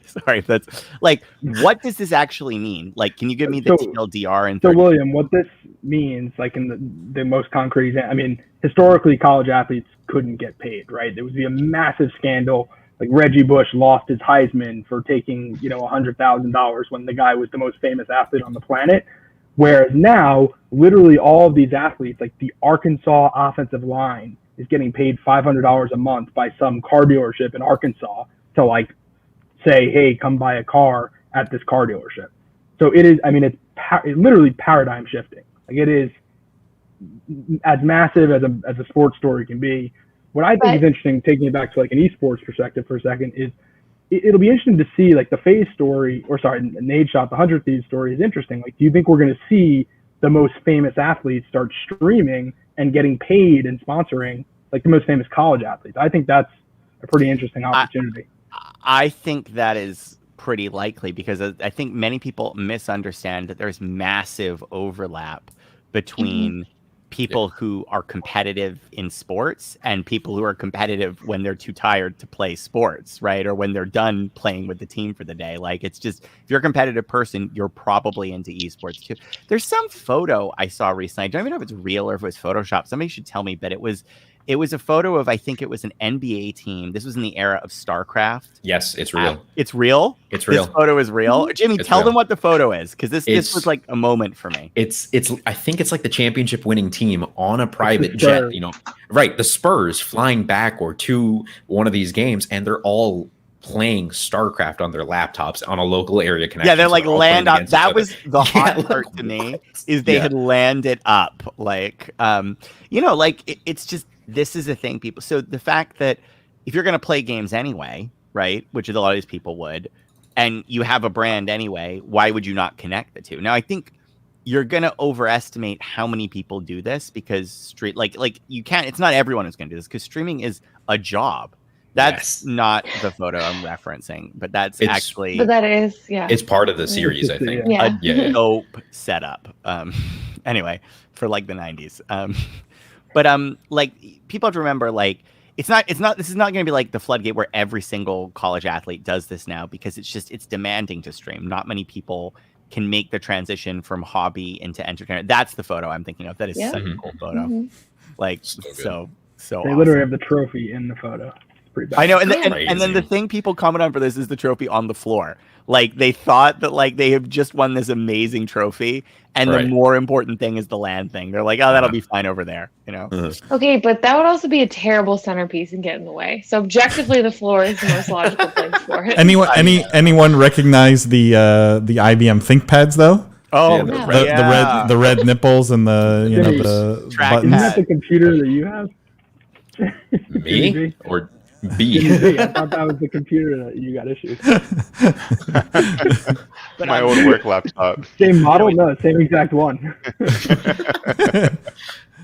Sorry, that's like, what does this actually mean? Like, can you give me the TLDR? And so William, what this means, like in the most concrete example, I mean, historically, college athletes couldn't get paid, right? There would be a massive scandal. Like Reggie Bush lost his Heisman for taking, $100,000 when the guy was the most famous athlete on the planet. Whereas now, literally all of these athletes, like the Arkansas offensive line, is getting paid $500 a month by some car dealership in Arkansas to like say, hey, come buy a car at this car dealership. So it is, I mean, it's literally paradigm shifting. Like it is as massive as a sports story can be. What I think is interesting, taking it back to like an esports perspective for a second, is it'll be interesting to see like the FaZe story, or sorry, Nadeshot, the 100 Thieves story is interesting. Like, do you think we're going to see the most famous athletes start streaming and getting paid and sponsoring like the most famous college athletes? I think that's a pretty interesting opportunity. I think that is pretty likely, because I think many people misunderstand that there's massive overlap between people who are competitive in sports and people who are competitive when they're too tired to play sports, right? Or when they're done playing with the team for the day. Like, it's just, if you're a competitive person, you're probably into esports too. There's some photo I saw recently. I don't even know if it's real or if it was Photoshop. Somebody should tell me, but it was a photo of, I think it was an NBA team. This was in the era of StarCraft. Yes, it's real. It's real? It's real. This photo is real? Jimmy, tell them what the photo is, because this was like a moment for me. It's I think it's like the championship winning team on a private jet, right? The Spurs flying back or to one of these games, and they're all playing StarCraft on their laptops on a local area connection. Yeah, they're like land up. That was the hot part to me, is they had landed up. Like, it's just, this is a thing, people. So the fact that if you're going to play games anyway, right, which a lot of these people would, and you have a brand anyway, why would you not connect the two? Now, I think you're going to overestimate how many people do this, because you can't, it's not everyone who's going to do this, because streaming is a job. That's not the photo I'm referencing, but but that is, it's part of the series, I think. A dope setup. Anyway, for like the 90s. But like, people have to remember, like, this is not going to be like the floodgate where every single college athlete does this now, because it's demanding to stream. Not many people can make the transition from hobby into entertainment. That's the photo I'm thinking of. That is such a cool photo. Like, so they literally have the trophy in the photo. Pretty bad. I know, and then the thing people comment on for this is the trophy on the floor. Like, they thought that like they have just won this amazing trophy, and the more important thing is the land thing. They're like, oh, that'll be fine over there, Okay, but that would also be a terrible centerpiece and get in the way. So objectively, the floor is the most logical place for it. Anyone recognize the IBM ThinkPads though? Oh, the red nipples and the buttons. Isn't that the computer that you have? Me or B? I thought that was the computer that you got issued. My old work laptop. Same model? No, same exact one.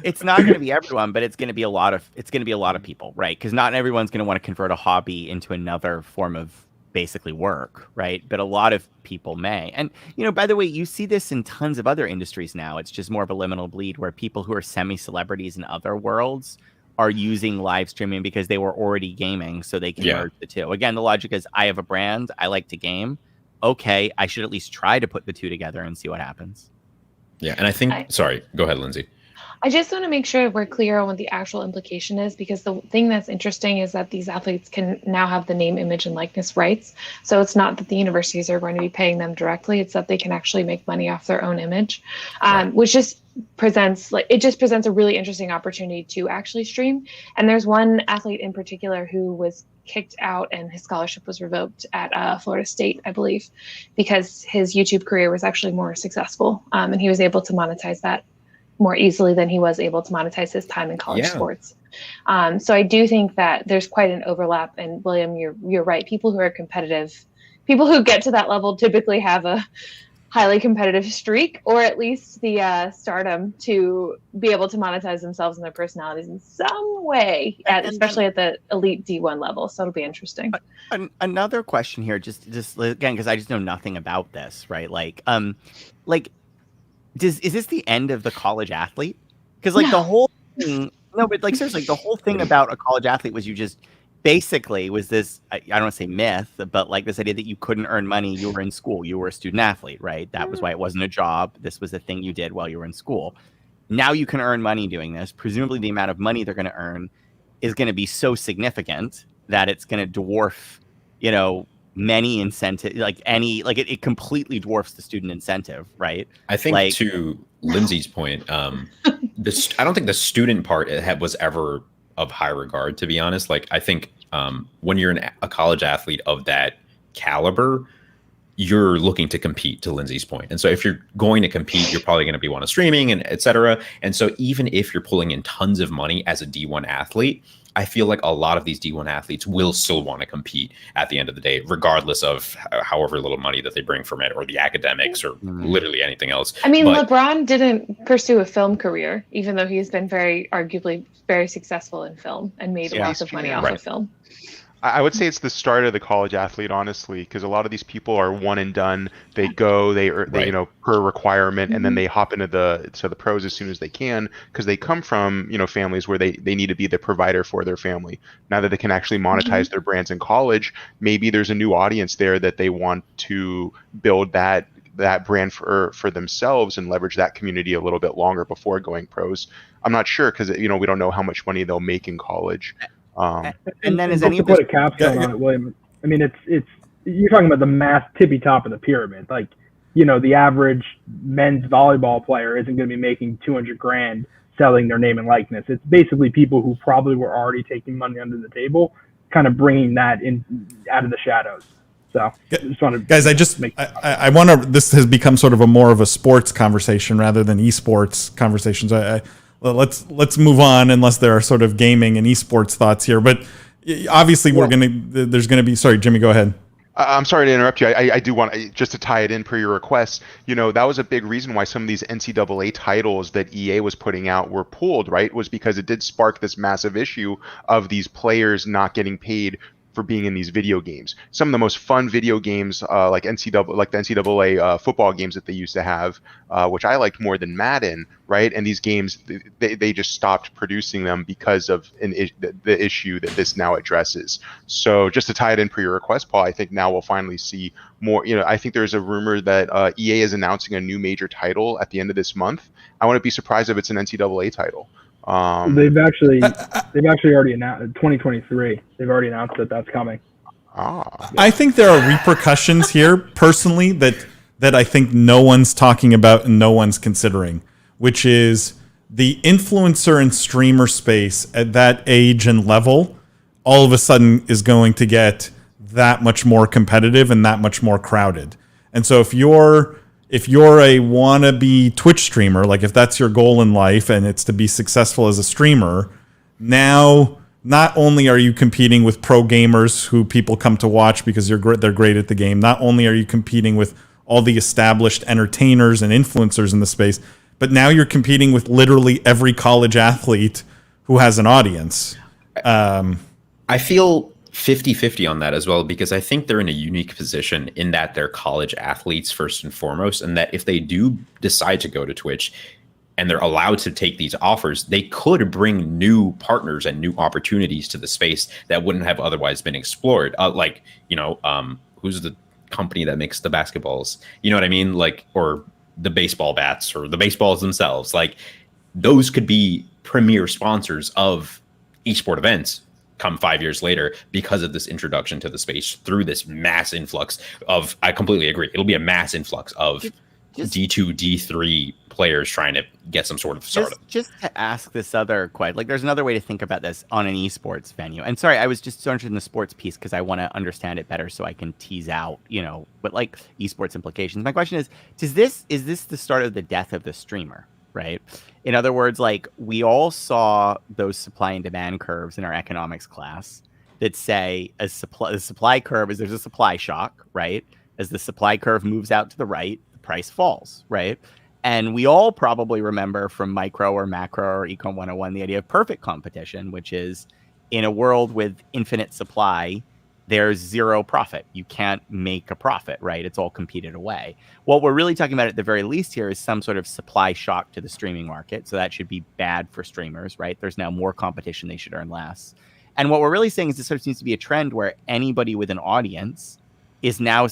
It's not going to be everyone, but it's going to be a lot of people, right? Because not everyone's going to want to convert a hobby into another form of basically work, right? But a lot of people may. And, by the way, you see this in tons of other industries now. It's just more of a liminal bleed, where people who are semi-celebrities in other worlds are using live streaming because they were already gaming, so they can merge the two. Again, the logic is, I have a brand, I like to game. Okay, I should at least try to put the two together and see what happens. Yeah, and I think, sorry, go ahead, Lindsay. I just want to make sure we're clear on what the actual implication is, because the thing that's interesting is that these athletes can now have the name, image, and likeness rights. So it's not that the universities are going to be paying them directly, it's that they can actually make money off their own image, which just presents a really interesting opportunity to actually stream. And there's one athlete in particular who was kicked out and his scholarship was revoked at Florida State, I believe, because his YouTube career was actually more successful, and he was able to monetize that more easily than he was able to monetize his time in college sports. So I do think that there's quite an overlap. And William, you're right. People who are competitive, people who get to that level typically have a highly competitive streak, or at least the stardom to be able to monetize themselves and their personalities in some way, especially at the elite D1 level. So it'll be interesting. Another question here, just again, because I just know nothing about this, right? Is this the end of the college athlete? Because the whole thing, but seriously, the whole thing about a college athlete was you just basically was this, I don't want to say myth, but like this idea that you couldn't earn money. You were in school, you were a student athlete, right? That was why it wasn't a job. This was the thing you did while you were in school. Now you can earn money doing this. Presumably the amount of money they're going to earn is going to be so significant that it's going to dwarf, many incentive, it completely dwarfs the student incentive, right? I think to Lindsay's point, I don't think the student part was ever of high regard, to be honest. Like, I think when you're a college athlete of that caliber, you're looking to compete, to Lindsay's point. And so if you're going to compete, you're probably going to be one of streaming and et cetera. And so even if you're pulling in tons of money as a D1 athlete, I feel like a lot of these D1 athletes will still want to compete at the end of the day, regardless of however little money that they bring from it or the academics or literally anything else. I mean, LeBron didn't pursue a film career, even though he's been arguably very successful in film and made lots of money off of film. I would say it's the start of the college athlete, honestly, because a lot of these people are one and done. They go, they per requirement, and then they hop into the pros as soon as they can, because they come from families where they need to be the provider for their family. Now that they can actually monetize their brands in college, maybe there's a new audience there that they want to build that brand for themselves and leverage that community a little bit longer before going pros. I'm not sure, because we don't know how much money they'll make in college. And then to put a capstone on it, William, I mean, it's you're talking about the tippy top of the pyramid. Like, the average men's volleyball player isn't going to be making $200,000 selling their name and likeness. It's basically people who probably were already taking money under the table, kind of bringing that in out of the shadows. So, I want to. This has become sort of more of a sports conversation rather than esports conversations. Let's move on, unless there are sort of gaming and esports thoughts here. But obviously, there's going to be. Sorry, Jimmy, go ahead. I'm sorry to interrupt you. I do want just to tie it in per your request. That was a big reason why some of these NCAA titles that EA was putting out were pulled. Right, was because it did spark this massive issue of these players not getting paid for being in these video games. Some of the most fun video games, like the NCAA football games that they used to have, which I liked more than Madden, right? And these games, they just stopped producing them because of the issue that this now addresses. So just to tie it in per your request, Paul, I think now we'll finally see more. I think there's a rumor that EA is announcing a new major title at the end of this month. I wouldn't be surprised if it's an NCAA title. They've actually already announced 2023. They've already announced that that's coming. I think there are repercussions here, personally, that I think no one's talking about and no one's considering, which is the influencer and streamer space at that age and level all of a sudden is going to get that much more competitive and that much more crowded. And so if you're a wannabe Twitch streamer, like if that's your goal in life and it's to be successful as a streamer, now not only are you competing with pro gamers who people come to watch because they're great at the game, not only are you competing with all the established entertainers and influencers in the space, but now you're competing with literally every college athlete who has an audience. I feel 50-50 on that as well, because I think they're in a unique position in that they're college athletes first and foremost, and that if they do decide to go to Twitch and they're allowed to take these offers, they could bring new partners and new opportunities to the space that wouldn't have otherwise been explored. Who's the company that makes the basketballs? You know what I mean? Or the baseball bats or the baseballs themselves. Those could be premier sponsors of esport events come 5 years later because of this introduction to the space through this mass influx of, I completely agree, it'll be a mass influx of D2, D3 players trying to get some sort of startup. Just to ask this other question, there's another way to think about this on an esports venue. And sorry, I was just so interested in the sports piece because I want to understand it better so I can tease out, but esports implications. My question is this the start of the death of the streamer? Right. In other words, we all saw those supply and demand curves in our economics class that say the supply curve is there's a supply shock, right? As the supply curve moves out to the right, the price falls, right? And we all probably remember from micro or macro or Econ 101 the idea of perfect competition, which is in a world with infinite supply, there's zero profit. You can't make a profit, right? It's all competed away. What we're really talking about at the very least here is some sort of supply shock to the streaming market. So that should be bad for streamers, right? There's now more competition. They should earn less. And what we're really saying is this sort of seems to be a trend where anybody with an audience is now,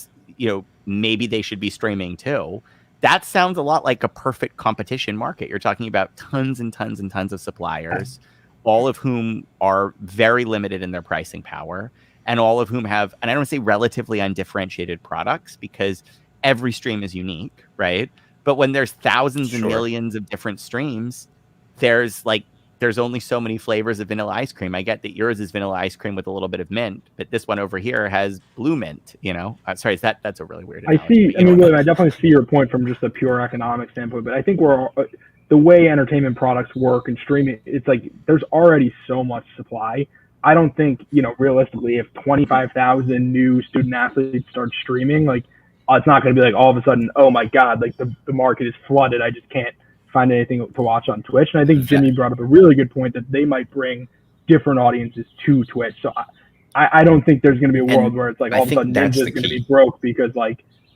maybe they should be streaming too. That sounds a lot like a perfect competition market. You're talking about tons and tons and tons of suppliers, all of whom are very limited in their pricing power, and all of whom have, and I don't say relatively undifferentiated products because every stream is unique, right? But when there's thousands and millions of different streams, there's only so many flavors of vanilla ice cream. I get that yours is vanilla ice cream with a little bit of mint, but this one over here has blue mint, Sorry, that's a really weird analogy. I definitely see your point from just a pure economic standpoint, but I think the way entertainment products work and streaming, it's like there's already so much supply. I don't think, realistically, if 25,000 new student athletes start streaming, it's not going to be like all of a sudden, oh my God, the market is flooded. I just can't find anything to watch on Twitch. And I think Jimmy brought up a really good point that they might bring different audiences to Twitch. So I don't think there's going to be a world where it's like all of a sudden Ninja is going to be broke because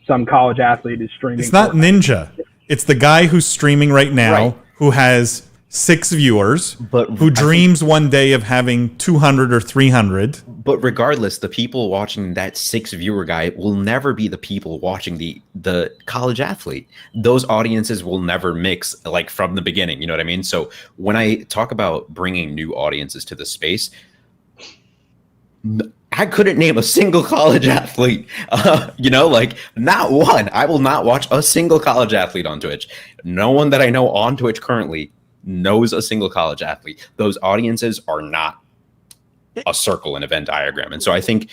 some college athlete is streaming. It's not Ninja. It's the guy who's streaming right now who has 6 viewers, who dreams one day of having 200 or 300. But regardless, the people watching that 6 viewer guy will never be the people watching the college athlete. Those audiences will never mix from the beginning. You know what I mean? So when I talk about bringing new audiences to the space, I couldn't name a single college athlete, not one. I will not watch a single college athlete on Twitch. No one that I know on Twitch currently knows a single college athlete. Those audiences are not a circle in a Venn diagram. And so I think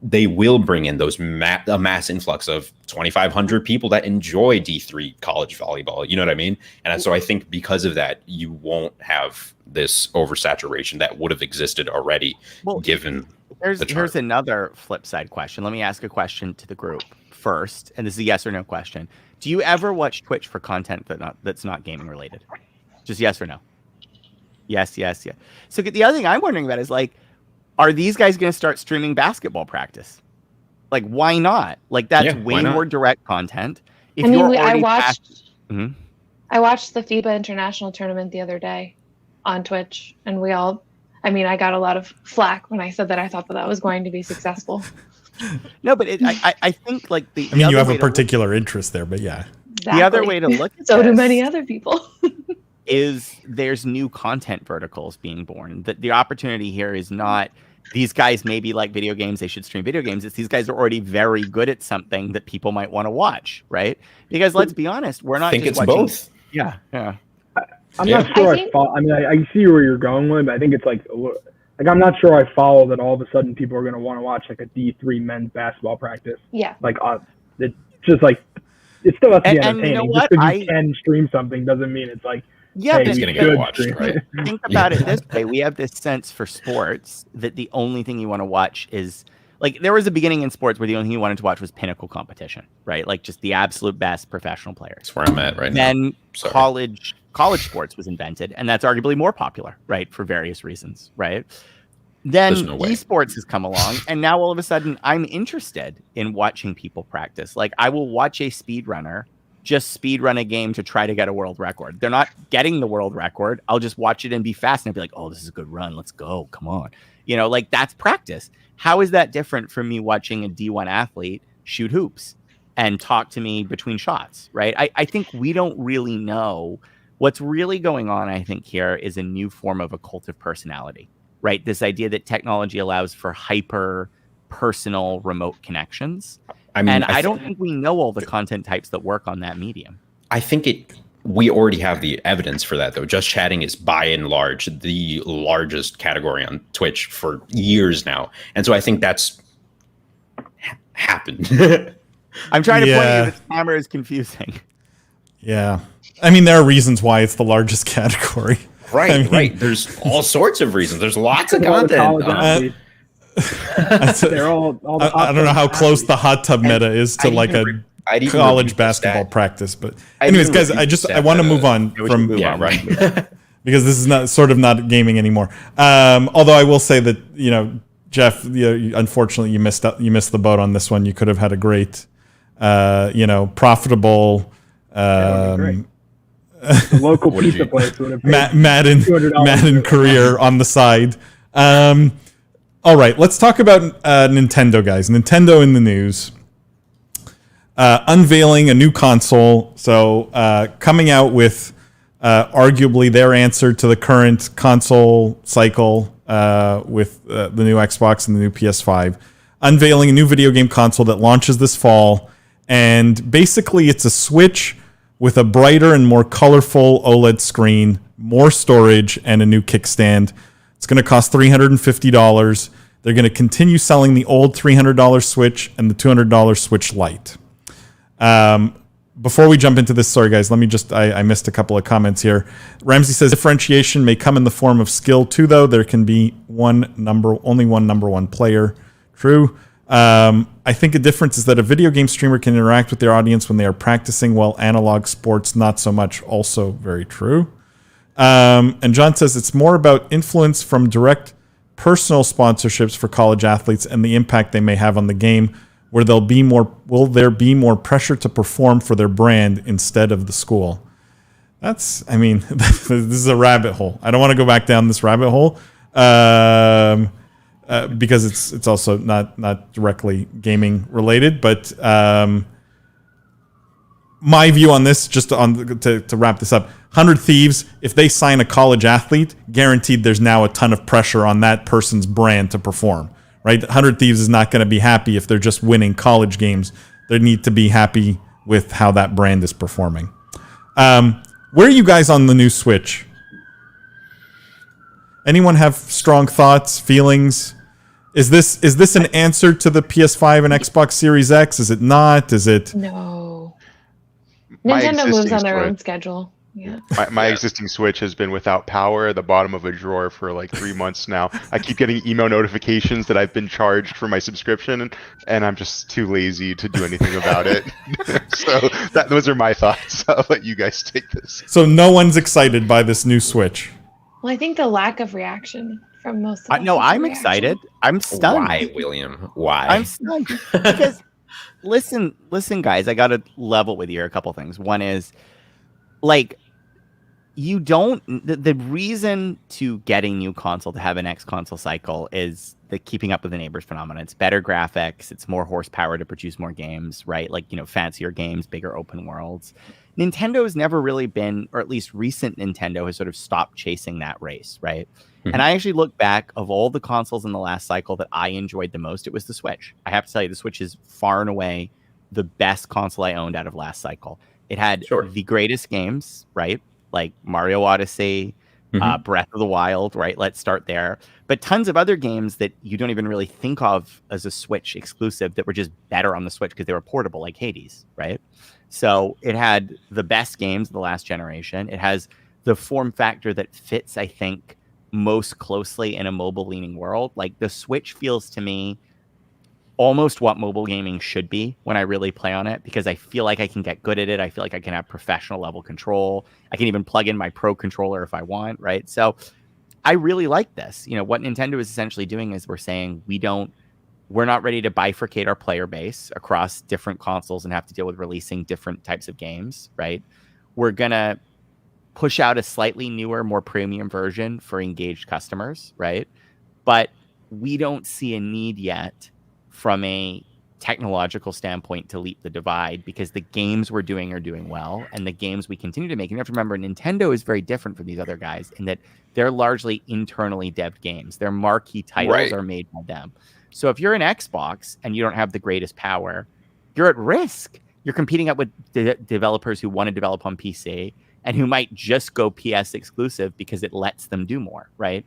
they will bring in those a mass influx of 2,500 people that enjoy D3 college volleyball. You know what I mean? And so I think because of that, you won't have this oversaturation that would have existed already, given Here's another flip side question. Let me ask a question to the group first, and this is a yes or no question. Do you ever watch Twitch for content that's not gaming related? Just yes or no? Yes. So the other thing I'm wondering about is are these guys going to start streaming basketball practice? Why not? That's way more direct content. I watched the FIBA International Tournament the other day on Twitch, and I got a lot of flack when I said that I thought that was going to be successful. No, but I think you have a particular interest there, but yeah. Exactly. The other way to look at so do many other people. is there's new content verticals being born. The opportunity here is not these guys maybe like video games, they should stream video games. It's these guys are already very good at something that people might want to watch, right? Because let's be honest, we're not I think just it's watching, both. Yeah. I'm not sure I see where you're going with it, but I think it's I'm not sure I follow that all of a sudden people are going to want to watch a D3 men's basketball practice. Yeah. It's just it still has to be entertaining. And you know what? Just because you can stream something doesn't mean it's yeah, it's going to get watched, right? Think about it this way. We have this sense for sports that the only thing you want to watch is there was a beginning in sports where the only thing you wanted to watch was pinnacle competition, right? Just the absolute best professional players. That's where I'm at right now. Then college sports was invented, and that's arguably more popular, right? For various reasons, right? Then esports has come along, and now all of a sudden I'm interested in watching people practice. I will watch a speedrunner just speed run a game to try to get a world record. They're not getting the world record. I'll just watch it and be fast and be like, oh, this is a good run. Let's go. Come on. That's practice. How is that different from me watching a D1 athlete shoot hoops and talk to me between shots, right? I think we don't really know what's really going on. I think here is a new form of a cult of personality, right? This idea that technology allows for hyper personal remote connections. I don't think we know all the content types that work on that medium. I think we already have the evidence for that, though. Just chatting is by and large the largest category on Twitch for years now. And so I think that's happened. I'm trying to point you, this camera is confusing. Yeah. There are reasons why it's the largest category. Right. There's all sorts of reasons. There's lots of content. They're all I don't know how close the hot tub meta is to a college basketball practice, but anyways, guys, I want to move on from because this is not gaming anymore. Although I will say that Jeff, unfortunately you missed the boat on this one. You could have had a great, profitable. The local pizza place would have Madden career on the side. All right, let's talk about Nintendo, guys. Nintendo in the news. Unveiling a new console. So coming out with arguably their answer to the current console cycle with the new Xbox and the new PS5. Unveiling a new video game console that launches this fall. And basically it's a Switch with a brighter and more colorful OLED screen, more storage, and a new kickstand. It's going to cost $350. They're going to continue selling the old $300 Switch and the $200 Switch Lite. Before we jump into this, sorry guys, let me just, I missed a couple of comments here. Ramsey says differentiation may come in the form of skill too, though. There can be only one number one player. True. I think a difference is that a video game streamer can interact with their audience when they are practicing, while analog sports not so much. Also very true. And John says it's more about influence from direct personal sponsorships for college athletes and the impact they may have on the game, where will there be more pressure to perform for their brand instead of the school? This is a rabbit hole. I don't want to go back down this rabbit hole. Because it's also not directly gaming related, but my view on this, just to wrap this up, 100 Thieves, if they sign a college athlete, guaranteed there's now a ton of pressure on that person's brand to perform, right? 100 Thieves is not going to be happy if they're just winning college games. They need to be happy with how that brand is performing. Where are you guys on the new Switch? Anyone have strong thoughts, feelings? Is this an answer to the PS5 and Xbox Series X? Is it not? Is it? No. Nintendo moves on their own schedule. Yeah. My existing Switch has been without power at the bottom of a drawer for like 3 months now. I keep getting email notifications that I've been charged for my subscription, and I'm just too lazy to do anything about it. So those are my thoughts. I'll let you guys take this. So no one's excited by this new Switch. Well, I think the lack of reaction from most of us. No, I'm excited. I'm stunned. Why, William? Why? I'm stunned because listen, guys. I got to level with you a couple things. One is like you don't. The reason to get a new console to have an X console cycle is the keeping up with the neighbors phenomenon. It's better graphics. It's more horsepower to produce more games, right? Like, fancier games, bigger open worlds. Nintendo has never really been, or at least recent Nintendo has sort of stopped chasing that race, right? Mm-hmm. And I actually look back of all the consoles in the last cycle that I enjoyed the most, it was the Switch. I have to tell you, the Switch is far and away the best console I owned out of last cycle. It had the greatest games, right? Like Mario Odyssey, Breath of the Wild, right? Let's start there. But tons of other games that you don't even really think of as a Switch exclusive that were just better on the Switch because they were portable, like Hades, right? So it had the best games of the last generation. It has the form factor that fits, I think, most closely in a mobile-leaning world. Like the Switch feels to me almost what mobile gaming should be when I really play on it, because I feel like I can get good at it. I feel like I can have professional level control. I can even plug in my Pro controller if I want, right? So I really like this. What Nintendo is essentially doing is we're saying we're not ready to bifurcate our player base across different consoles and have to deal with releasing different types of games, right? We're going to push out a slightly newer, more premium version for engaged customers, right? But we don't see a need yet from a technological standpoint to leap the divide, because the games we're doing are doing well, and the games we continue to make. And you have to remember, Nintendo is very different from these other guys in that they're largely internally developed games. Their marquee titles are made by them. So if you're an Xbox and you don't have the greatest power, you're at risk. You're competing up with developers who want to develop on PC and who might just go PS exclusive because it lets them do more, right?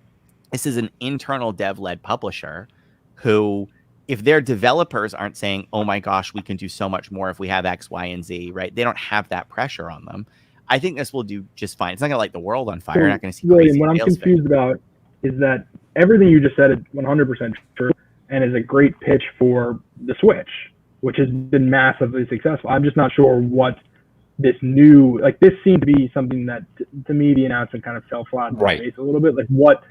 This is an internal dev-led publisher who, if their developers aren't saying, oh my gosh, we can do so much more if we have X, Y, and Z, right? They don't have that pressure on them. I think this will do just fine. It's not going to light the world on fire. You're not going to see William, what I'm confused about is that everything you just said is 100% true and is a great pitch for the Switch, which has been massively successful. I'm just not sure what this new, this seemed to be something that, to me, the announcement kind of fell flat on the face a little bit. Like, what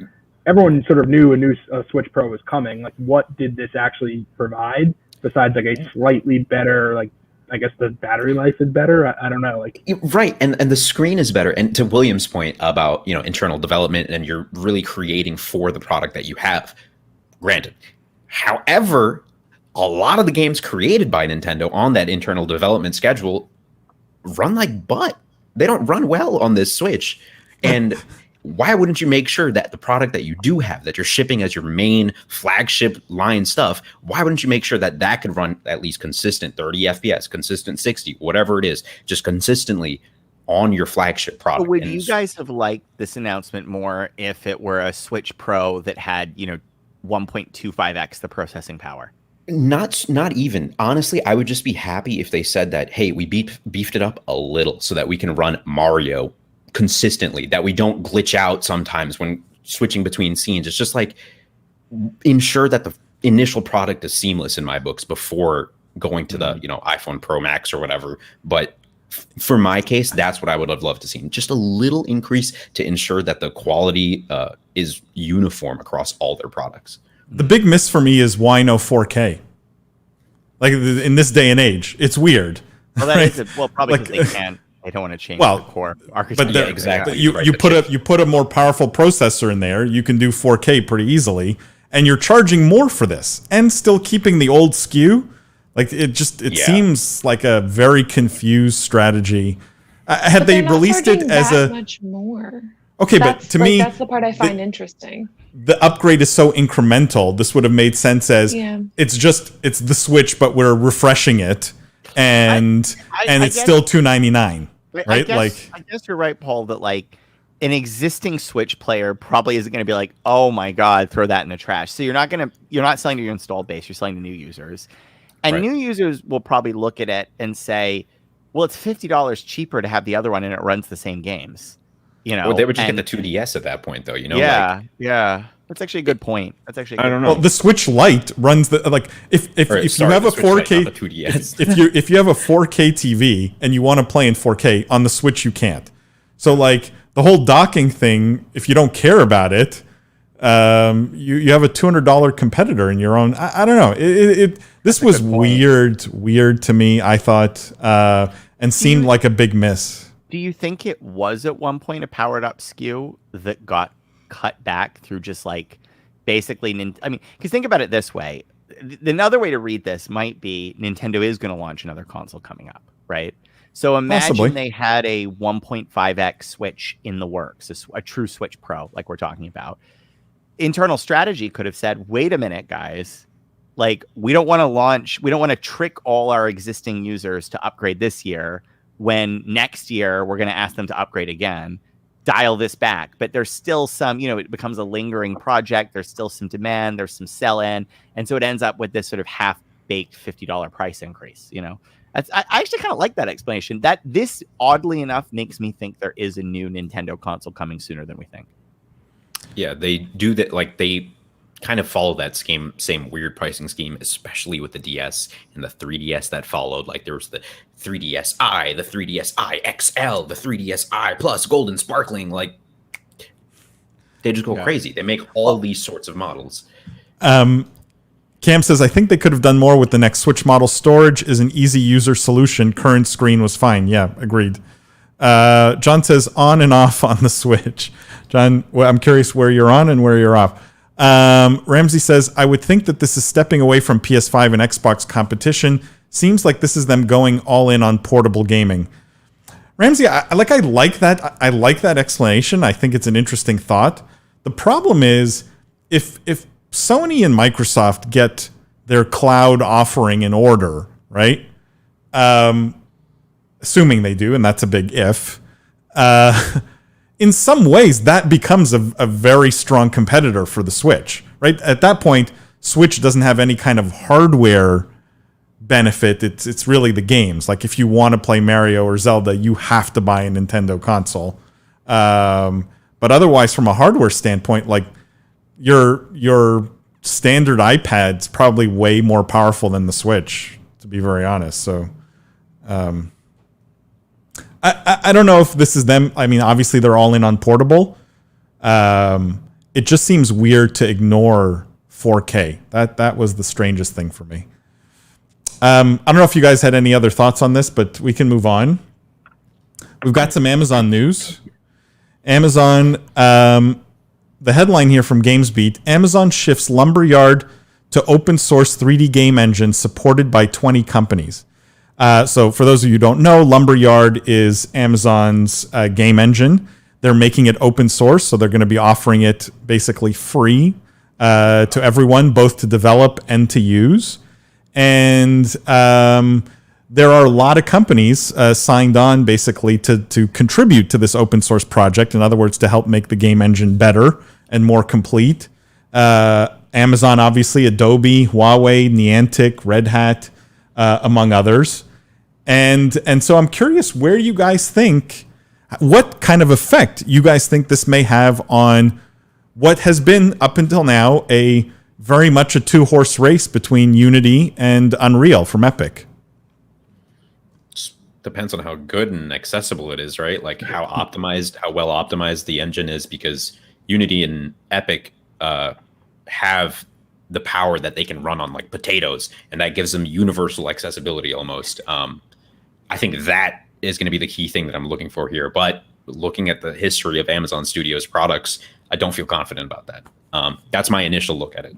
everyone sort of knew a Switch Pro was coming. Like, what did this actually provide besides a slightly better, I guess the battery life is better. I don't know. Right. And the screen is better. And to William's point about, internal development, and you're really creating for the product that you have. Granted. However, a lot of the games created by Nintendo on that internal development schedule run like butt. They don't run well on this Switch. And why wouldn't you make sure that the product that you do have, that you're shipping as your main flagship line stuff, why wouldn't you make sure that that could run at least consistent 30 FPS, consistent 60, whatever it is, just consistently on your flagship product? Would you guys have liked this announcement more if it were a Switch Pro that had, 1.25x the processing power? Not even. Honestly, I would just be happy if they said that, hey, we beefed it up a little so that we can run Mario consistently, that we don't glitch out sometimes when switching between scenes. It's just like ensure that the initial product is seamless in my books before going to the iPhone Pro Max or whatever. But for my case, that's what I would have loved to see. Just a little increase to ensure that the quality is uniform across all their products. The big miss for me is why no 4K? Like in this day and age, it's weird. Well, that right? is probably because they don't want to change the core architecture. But exactly. You put a more powerful processor in there, you can do 4K pretty easily, and you're charging more for this and still keeping the old SKU. Like it seems like a very confused strategy. Had they released it as a much more? Okay, but to me, that's the part I find interesting. The upgrade is so incremental. This would have made sense as it's the Switch, but we're refreshing it, and it's still $299, right? I guess you're right, Paul. That like an existing Switch player probably isn't going to be like, oh my god, throw that in the trash. So you're not selling to your installed base. You're selling to new users, and new users will probably look at it and say, well, it's $50 cheaper to have the other one, and it runs the same games. Well, they would just get the 2DS at that point, though. Yeah. That's actually a good point. I don't know. Well, the Switch Lite runs the if you have a 4K if you have a 4K TV and you want to play in 4K on the Switch, you can't. So like the whole docking thing, if you don't care about it, you have a $200 competitor in your own. I don't know. This was weird to me. I thought and seemed like a big miss. Do you think it was at one point a powered up SKU that got cut back through just like basically, because think about it this way. Another way to read this might be Nintendo is going to launch another console coming up, right? So imagine they had a 1.5x Switch in the works, a true Switch Pro, like we're talking about. Internal strategy could have said, wait a minute, guys. Like, we don't want to trick all our existing users to upgrade this year when next year we're going to ask them to upgrade again. Dial this back. But there's still some, it becomes a lingering project. There's still some demand. There's some sell-in. And so it ends up with this sort of half-baked $50 price increase, I actually kind of like that explanation. That this, oddly enough, makes me think there is a new Nintendo console coming sooner than we think. Yeah, they do that. Like, they kind of follow that same weird pricing scheme, especially with the DS and the 3DS that followed. Like there was the 3DSi, the 3DSi XL, the 3DSi Plus, Golden Sparkling. Like they just go crazy. They make all these sorts of models. Cam says, I think they could have done more with the next Switch model. Storage is an easy user solution. Current screen was fine. Yeah, agreed. John says on and off on the Switch. John, I'm curious where you're on and where you're off. Ramsey says, I would think that this is stepping away from PS5 and Xbox competition. Seems like this is them going all in on portable gaming. Ramsey, I like that. I like that explanation. I think it's an interesting thought. The problem is if Sony and Microsoft get their cloud offering in order, right? Assuming they do, and that's a big if. In some ways, that becomes a very strong competitor for the Switch, right? At that point, Switch doesn't have any kind of hardware benefit. It's really the games. Like if you want to play Mario or Zelda, you have to buy a Nintendo console. But otherwise, from a hardware standpoint, like your standard iPad's probably way more powerful than the Switch, to be very honest. So. I don't know if this is them. I mean, obviously they're all in on portable. It just seems weird to ignore 4K. That was the strangest thing for me. I don't know if you guys had any other thoughts on this, but we can move on. We've got some Amazon news. Amazon the headline here from GamesBeat: Amazon shifts Lumberyard to open source 3D game engine supported by 20 companies. So for those of you who don't know, Lumberyard is Amazon's game engine. They're making it open source, so they're going to be offering it basically free to everyone, both to develop and to use. And there are a lot of companies signed on basically to contribute to this open source project. In other words, to help make the game engine better and more complete. Amazon, obviously, Adobe, Huawei, Niantic, Red Hat, among others. And so I'm curious where you guys think, what kind of effect you guys think this may have on what has been up until now very much a two-horse race between Unity and Unreal from Epic. Depends on how good and accessible it is, right? Like how well optimized the engine is, because Unity and Epic have the power that they can run on like potatoes, and that gives them universal accessibility almost. I think that is going to be the key thing that I'm looking for here. But looking at the history of Amazon Studios products, I don't feel confident about that. That's my initial look at it.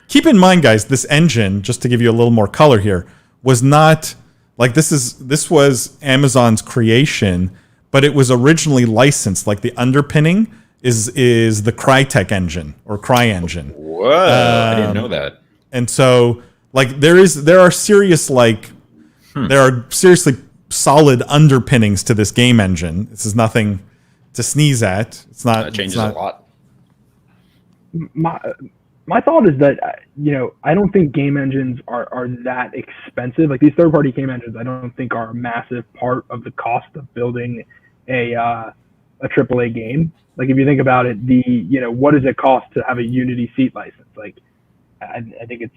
Keep in mind, guys, this engine, just to give you a little more color here, was not like this was Amazon's creation, but it was originally licensed. Like the underpinning is the Crytek engine or CryEngine. Whoa, I didn't know that. And so like there are seriously solid underpinnings to this game engine. This is nothing to sneeze at. It's not. It changes a lot. My thought is that I don't think game engines are that expensive. Like these third-party game engines, I don't think are a massive part of the cost of building a AAA game. Like if you think about it, what does it cost to have a Unity seat license? Like I think it's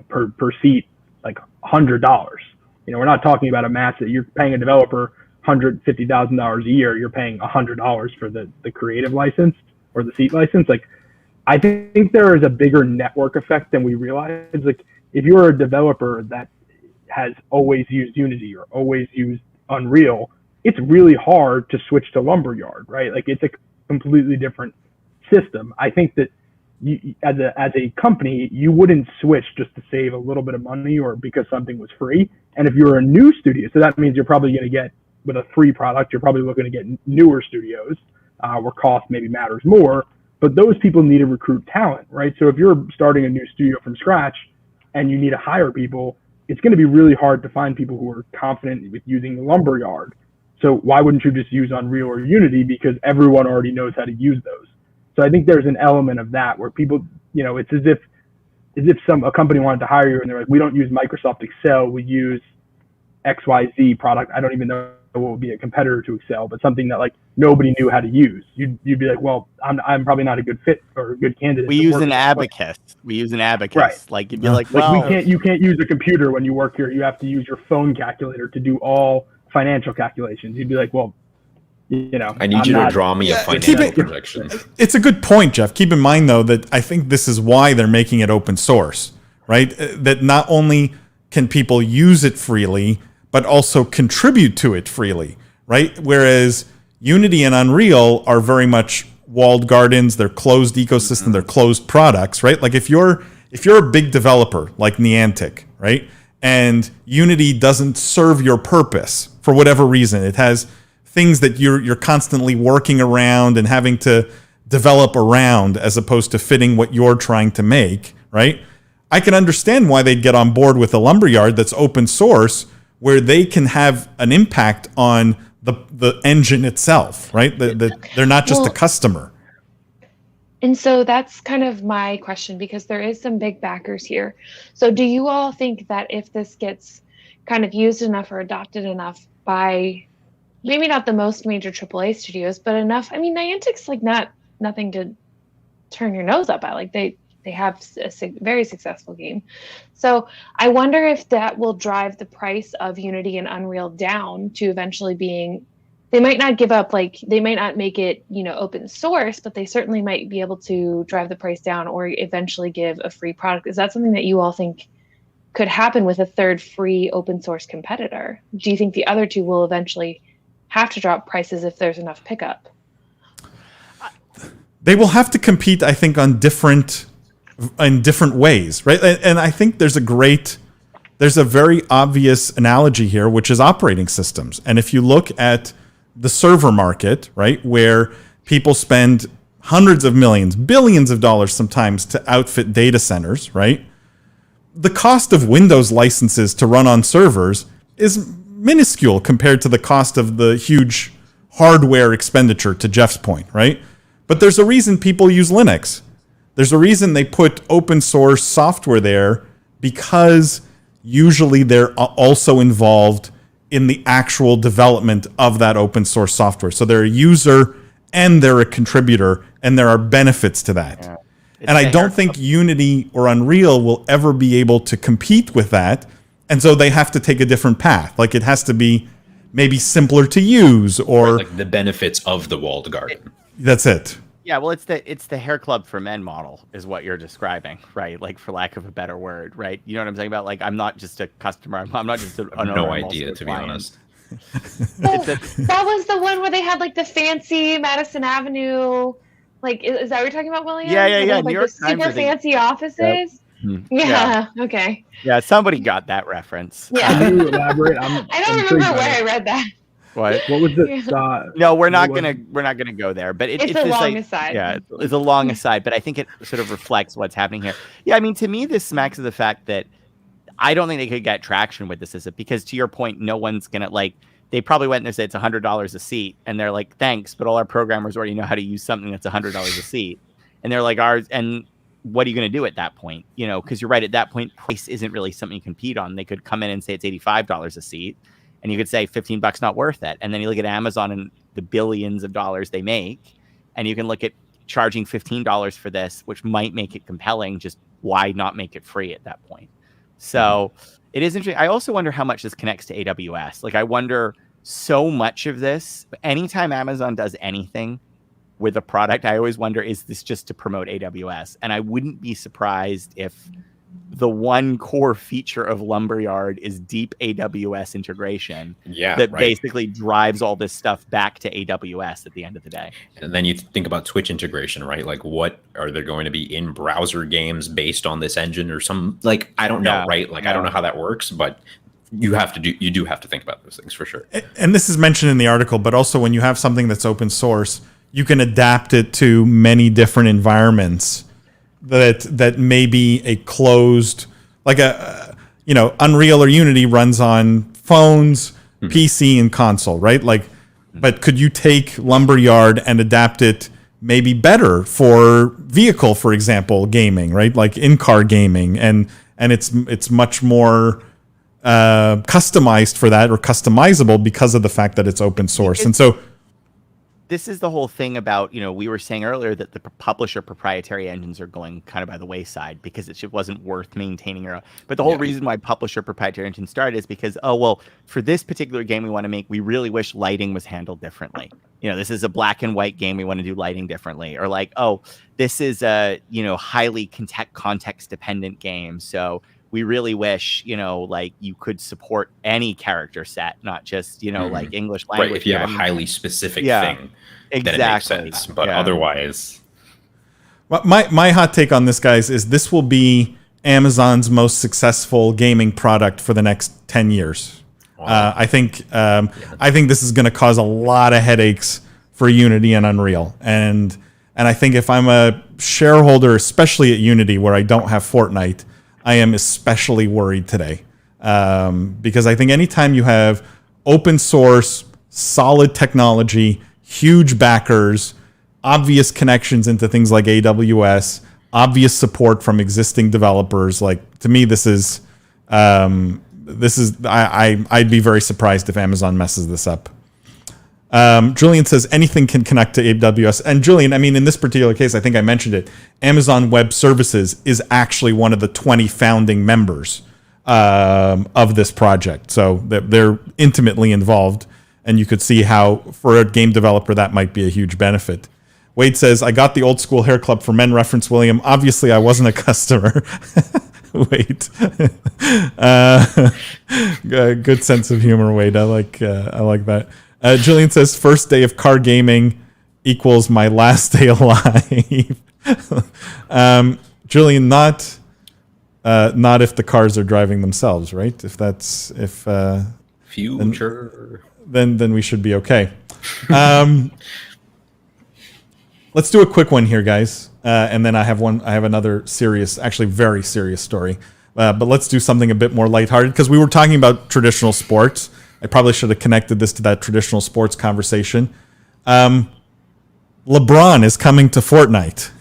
per seat like $100. We're not talking about a massive. You're paying a developer $150,000 a year. You're paying $100 for the creative license or the seat license. Like I think there is a bigger network effect than we realize. Like if you're a developer that has always used Unity or always used Unreal, it's really hard to switch to Lumberyard, right? Like it's a completely different system. I think that you, as a company, you wouldn't switch just to save a little bit of money or because something was free. And if you're a new studio, so that means you're probably going to get, with a free product, you're probably looking to get newer studios where cost maybe matters more. But those people need to recruit talent, right? So if you're starting a new studio from scratch and you need to hire people, it's going to be really hard to find people who are confident with using the Lumberyard. So why wouldn't you just use Unreal or Unity? Because everyone already knows how to use those. So I think there's an element of that where people, it's as if a company wanted to hire you and they're like, we don't use Microsoft Excel, we use XYZ product. I don't even know what would be a competitor to Excel, but something that like nobody knew how to use. You'd be like, well, I'm probably not a good fit or a good candidate. We use an abacus. Right. Like you'd be like, well, you can't use a computer when you work here. You have to use your phone calculator to do all financial calculations. You'd be like, well, I need you to draw me a financial projection. It's a good point, Jeff. Keep in mind though that I think this is why they're making it open source, right? That not only can people use it freely, but also contribute to it freely, right? Whereas Unity and Unreal are very much walled gardens. They're closed ecosystem. They're closed products, right? Like if you're a big developer like Niantic, right? And Unity doesn't serve your purpose for whatever reason. It has things that you're constantly working around and having to develop around as opposed to fitting what you're trying to make, right? I can understand why they'd get on board with a Lumberyard that's open source, where they can have an impact on the engine itself, right? They're not just a customer. And so that's kind of my question, because there is some big backers here. So do you all think that if this gets kind of used enough or adopted enough by maybe not the most major AAA studios, but enough? I mean, Niantic's like nothing to turn your nose up at. Like they have a very successful game. So I wonder if that will drive the price of Unity and Unreal down to eventually being, they might not give up, like they might not make it, open source, but they certainly might be able to drive the price down or eventually give a free product. Is that something that you all think could happen with a third free open source competitor? Do you think the other two will eventually have to drop prices if there's enough pickup? they will have to compete, I think, in different ways, right? And I think there's a very obvious analogy here, which is operating systems. And if you look at the server market, right, where people spend hundreds of millions, billions of dollars sometimes to outfit data centers, right? The cost of Windows licenses to run on servers is minuscule compared to the cost of the huge hardware expenditure, to Jeff's point, right? But there's a reason people use Linux. There's a reason they put open source software there, because usually they're also involved in the actual development of that open source software. So they're a user and they're a contributor, and there are benefits to that. Yeah. And I don't think Unity or Unreal will ever be able to compete with that. And so they have to take a different path. Like, it has to be maybe simpler to use, or like the benefits of the walled garden. That's it. Yeah, well, it's the hair club for men model is what you're describing, right? Like, for lack of a better word, right? You know what I'm saying about, like, I'm not just a customer. I'm not just an owner. No idea, to be honest. That was the one where they had like the fancy Madison Avenue, like, is that what you're talking about, William? Yeah. Like, New York the super fancy offices. Yep. Yeah. Okay. Yeah, somebody got that reference. Yeah. Can you elaborate? I don't remember where I read that. What was the? No, we're not gonna go there. But it's a long like, aside. Yeah, it's a long aside. But I think it sort of reflects what's happening here. Yeah, I mean, to me, this smacks of the fact that I don't think they could get traction with this system, because, to your point, no one's gonna, like, they probably went and they said it's $100 a seat, and they're like, thanks, but all our programmers already know how to use something that's $100 a seat, and they're like, ours. And what are you going to do at that point? You know, because you're right, at that point, price isn't really something you compete on. They could come in and say it's $85 a seat, and you could say $15 not worth it. And then you look at Amazon and the billions of dollars they make, and you can look at charging $15 for this, which might make it compelling. Just why not make it free at that point? So it is interesting. I also wonder how much this connects to AWS. Like, I wonder, so much of this, anytime Amazon does anything with a product, I always wonder, is this just to promote AWS? And I wouldn't be surprised if the one core feature of Lumberyard is deep AWS integration. Yeah, that basically drives all this stuff back to AWS at the end of the day. And then you think about Twitch integration, right? Like, what are there going to be in browser games based on this engine or some, like, I don't know, right? Like, I don't know how that works, but you do have to think about those things for sure. And this is mentioned in the article, but also when you have something that's open source, you can adapt it to many different environments that may be a closed, like Unreal or Unity runs on phones, PC, and console, right? Like, but could you take Lumberyard and adapt it maybe better for vehicle, for example, gaming, right? Like in-car gaming, and it's much more customized for that, or customizable, because of the fact that it's open source. And so this is the whole thing about, we were saying earlier that the publisher proprietary engines are going kind of by the wayside because it wasn't worth maintaining your own. But the whole reason why publisher proprietary engines started is because, for this particular game we want to make, we really wish lighting was handled differently. This is a black and white game, we want to do lighting differently. Or like, this is a, highly context dependent game. So we really wish, like, you could support any character set, not just, like English language. Right, if you have a highly specific thing, then it makes sense. But otherwise... My hot take on this, guys, is this will be Amazon's most successful gaming product for the next 10 years. Wow. I think this is going to cause a lot of headaches for Unity and Unreal. And I think if I'm a shareholder, especially at Unity, where I don't have Fortnite, I am especially worried today, because I think anytime you have open source, solid technology, huge backers, obvious connections into things like AWS, obvious support from existing developers, like, to me, I'd be very surprised if Amazon messes this up. Julian says anything can connect to AWS. And Julian, I mean, in this particular case, I think I mentioned it, Amazon Web Services is actually one of the 20 founding members of this project. So they're intimately involved, and you could see how, for a game developer, that might be a huge benefit. Wade says, I got the old school hair club for men reference, William. Obviously, I wasn't a customer. Wait. Good sense of humor, Wade. I like that. Julian says, first day of car gaming = equals my last day alive. Julian, not if the cars are driving themselves, right? If future, then we should be okay. Let's do a quick one here, guys, and then I have another serious, actually very serious story. But let's do something a bit more lighthearted because we were talking about traditional sports. I probably should have connected this to that traditional sports conversation. LeBron is coming to Fortnite.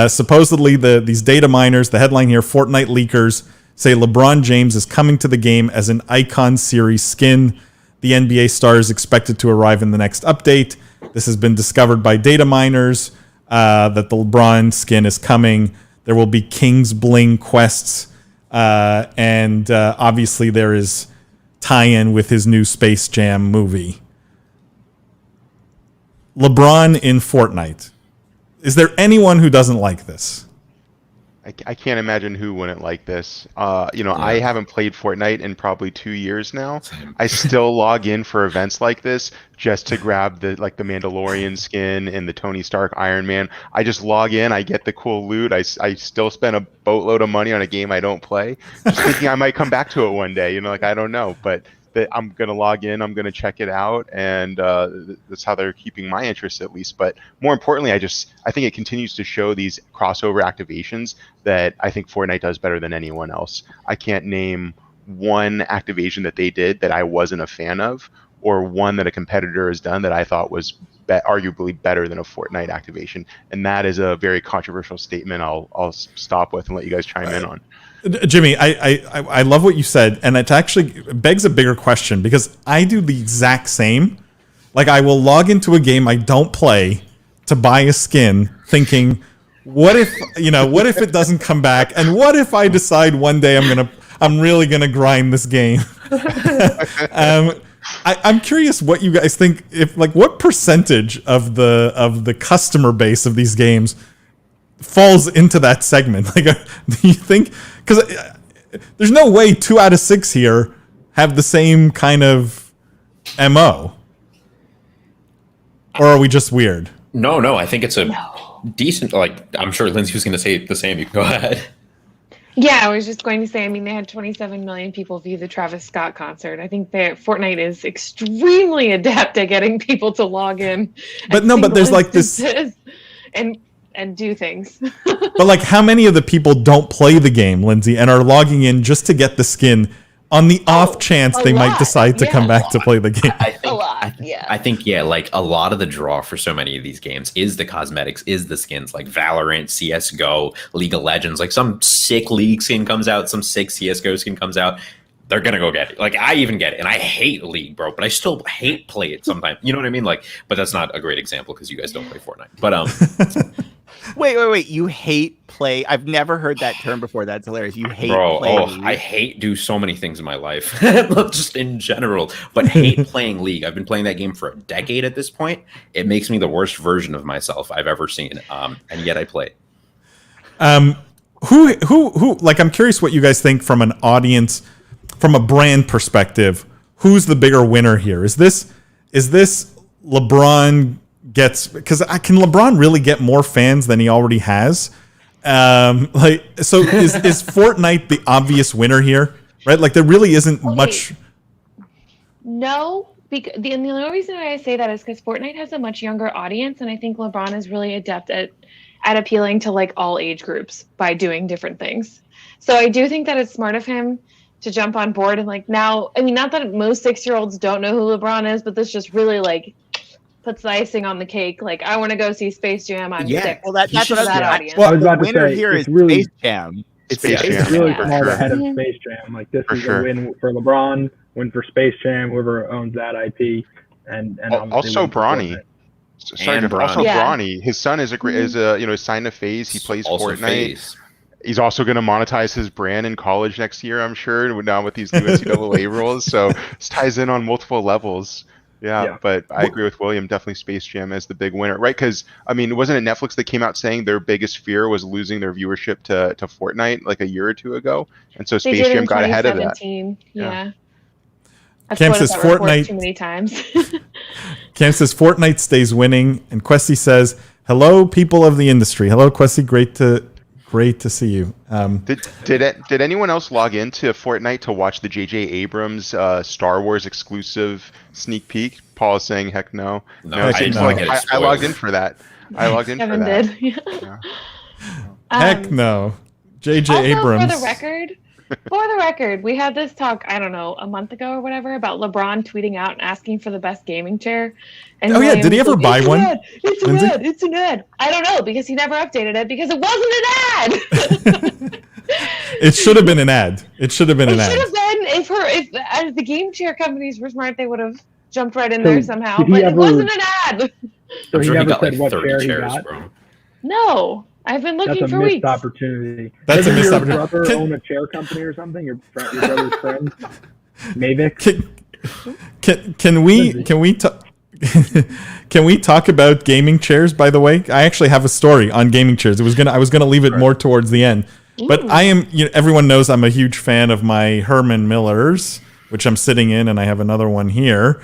Supposedly, these data miners, the headline here, Fortnite leakers say LeBron James is coming to the game as an Icon Series skin. The NBA star is expected to arrive in the next update. This has been discovered by data miners that the LeBron skin is coming. There will be King's Bling quests. And obviously there is tie-in with his new Space Jam movie. LeBron in Fortnite. Is there anyone who doesn't like this? I can't imagine who wouldn't like this. I haven't played Fortnite in probably 2 years now. Same. I still log in for events like this just to grab the Mandalorian skin and the Tony Stark Iron Man. I just log in, I get the cool loot. I still spend a boatload of money on a game I don't play, just thinking I might come back to it one day. I don't know, but I'm gonna log in, I'm gonna check it out, and that's how they're keeping my interest at least. But more importantly, I think it continues to show these crossover activations that I think Fortnite does better than anyone else. I can't name one activation that they did that I wasn't a fan of, or one that a competitor has done that I thought was arguably better than a Fortnite activation. And that is a very controversial statement. I'll stop with and let you guys chime in on. Jimmy, I love what you said, and it actually begs a bigger question because I do the exact same. Like, I will log into a game I don't play to buy a skin, thinking, what if it doesn't come back, and what if I decide one day I'm really gonna grind this game? I'm curious what you guys think. What percentage of the customer base of these games falls into that segment? Do you think? Because there's no way 2 out of 6 here have the same kind of MO. Or are we just weird? No. I think it's a decent. I'm sure Lindsay was going to say the same. You can go ahead. Yeah, I was just going to say, they had 27 million people view the Travis Scott concert. I think Fortnite is extremely adept at getting people to log in. But there's this... And do things. But how many of the people don't play the game, Lindsay, and are logging in just to get the skin on the off chance they might decide to come back to play the game? I think a lot of the draw for so many of these games is the cosmetics, is the skins, like Valorant, CSGO, League of Legends. Some sick League skin comes out, some sick CSGO skin comes out. They're going to go get it. I even get it. And I hate League, bro, but I still hate play it sometimes. You know what I mean? But that's not a great example because you guys don't play Fortnite. But Wait. You hate play? I've never heard that term before. That's hilarious. You hate play. I hate do so many things in my life, just in general, but hate playing League. I've been playing that game for a decade at this point. It makes me the worst version of myself I've ever seen. And yet I play it. Who I'm curious what you guys think from an audience, from a brand perspective. Who's the bigger winner here? Is this LeBron because can LeBron really get more fans than he already has? So is Fortnite the obvious winner here? Right? There really isn't much. No, because the only reason why I say that is because Fortnite has a much younger audience, and I think LeBron is really adept at appealing to all age groups by doing different things. So I do think that it's smart of him to jump on board and now. Not that most 6-year-olds don't know who LeBron is, but this just really puts the icing on the cake. I want to go see Space Jam. I'm 6. Well, that's what that audience. Well, I was about the to winner say, here is really, Space Jam. It's Space Jam. It's really for smart sure. ahead of Space Jam. This For is sure. a win for LeBron, win for Space Jam, whoever owns that IP, and also Bronny. Bronny. His son is signed to FaZe. He plays Also Fortnite. FaZe. He's also going to monetize his brand in college next year, I'm sure, now with these new NCAA rules. So this ties in on multiple levels. Yeah, but I agree with William. Definitely Space Jam as the big winner, right? Because wasn't it Netflix that came out saying their biggest fear was losing their viewership to Fortnite a year or two ago, and so Space Jam got ahead of that. Yeah. I've Cam quoted says that report Fortnite. too many times. Cam says Fortnite stays winning, and Questy says, "Hello, people of the industry." Hello, Questy. Great to see you. Did anyone else log into Fortnite to watch the J.J. Abrams Star Wars exclusive sneak peek? Paul is saying, "Heck no." No, it I seems didn't like get it I logged spoiled. in for that. I logged in Kevin for that. did. Yeah. Heck no, J.J. Also, Abrams. for the record, we had this talk, I don't know, a month ago or whatever, about LeBron tweeting out and asking for the best gaming chair. And Oh, yeah, did he ever was buy one, It's an Lindsay? ad. It's an ad. I don't know, because he never updated it because it wasn't an ad. It should have been an ad. It should have been an It should ad. have been if the game chair companies were smart, they would have jumped right in So, there somehow. did he But it ever- wasn't an ad. So I'm he sure he never got said like what 30 chair he chairs, got. bro. No, I've been That's looking a for missed weeks. opportunity. That's a Doesn't missed your opportunity. brother own a chair company or something? Your brother's friend, Mavic. Can we talk about gaming chairs? By the way, I actually have a story on gaming chairs. I was gonna leave it more towards the end, but I am. Everyone knows I'm a huge fan of my Herman Millers, which I'm sitting in, and I have another one here.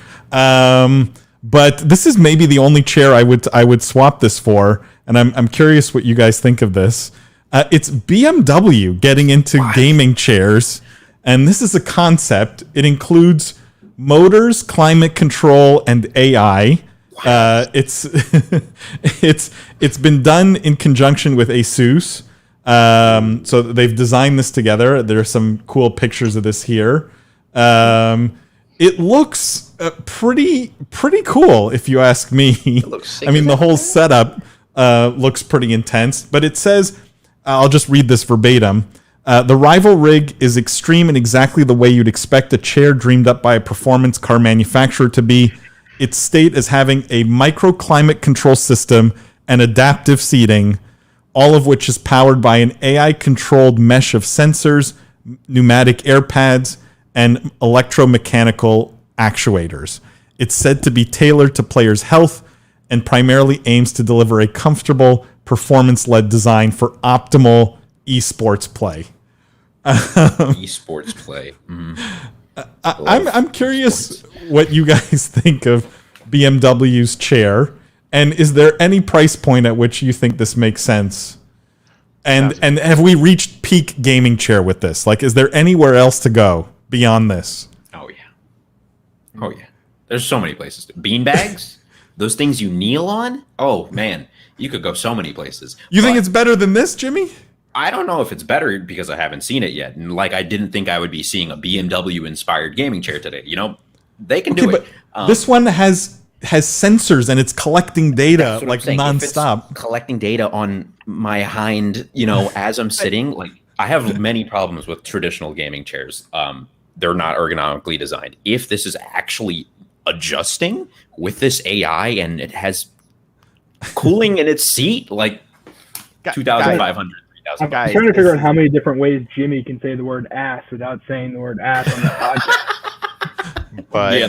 But this is maybe the only chair I would swap this for, and I'm curious what you guys think of this. It's BMW getting into gaming chairs, and this is a concept. It includes motors, climate control, and AI. It's it's been done in conjunction with ASUS. So they've designed this together. There are some cool pictures of this here. It looks pretty cool, if you ask me. It looks sick. I mean, the whole setup looks pretty intense, but it says, I'll just read this verbatim. The rival rig is extreme in exactly the way you'd expect a chair dreamed up by a performance car manufacturer to be. Its state as having a microclimate control system and adaptive seating, all of which is powered by an AI-controlled mesh of sensors, pneumatic air pads, and electromechanical actuators. It's said to be tailored to players' health and primarily aims to deliver a comfortable, performance-led design for optimal esports play. Esports play. I'm curious what you guys think of BMW's chair, and is there any price point at which you think this makes sense? And have we reached peak gaming chair with this? Like, is there anywhere else to go beyond this? Oh yeah. There's so many places. Beanbags, those things you kneel on. Oh man, you could go so many places. You think it's better than this, Jimmy? I don't know if it's better because I haven't seen it yet, and like I didn't think I would be seeing a BMW inspired gaming chair today. You know, they can do it. But this one has sensors and it's collecting data That's what like I'm saying. If it's nonstop. collecting data on my hind, as I'm sitting. Like I have many problems with traditional gaming chairs. They're not ergonomically designed. If this is actually adjusting with this AI and it has cooling in its seat, like 2,500, 3,000. I'm trying to figure out how many different ways Jimmy can say the word ass without saying the word ass on the podcast. But Yeah,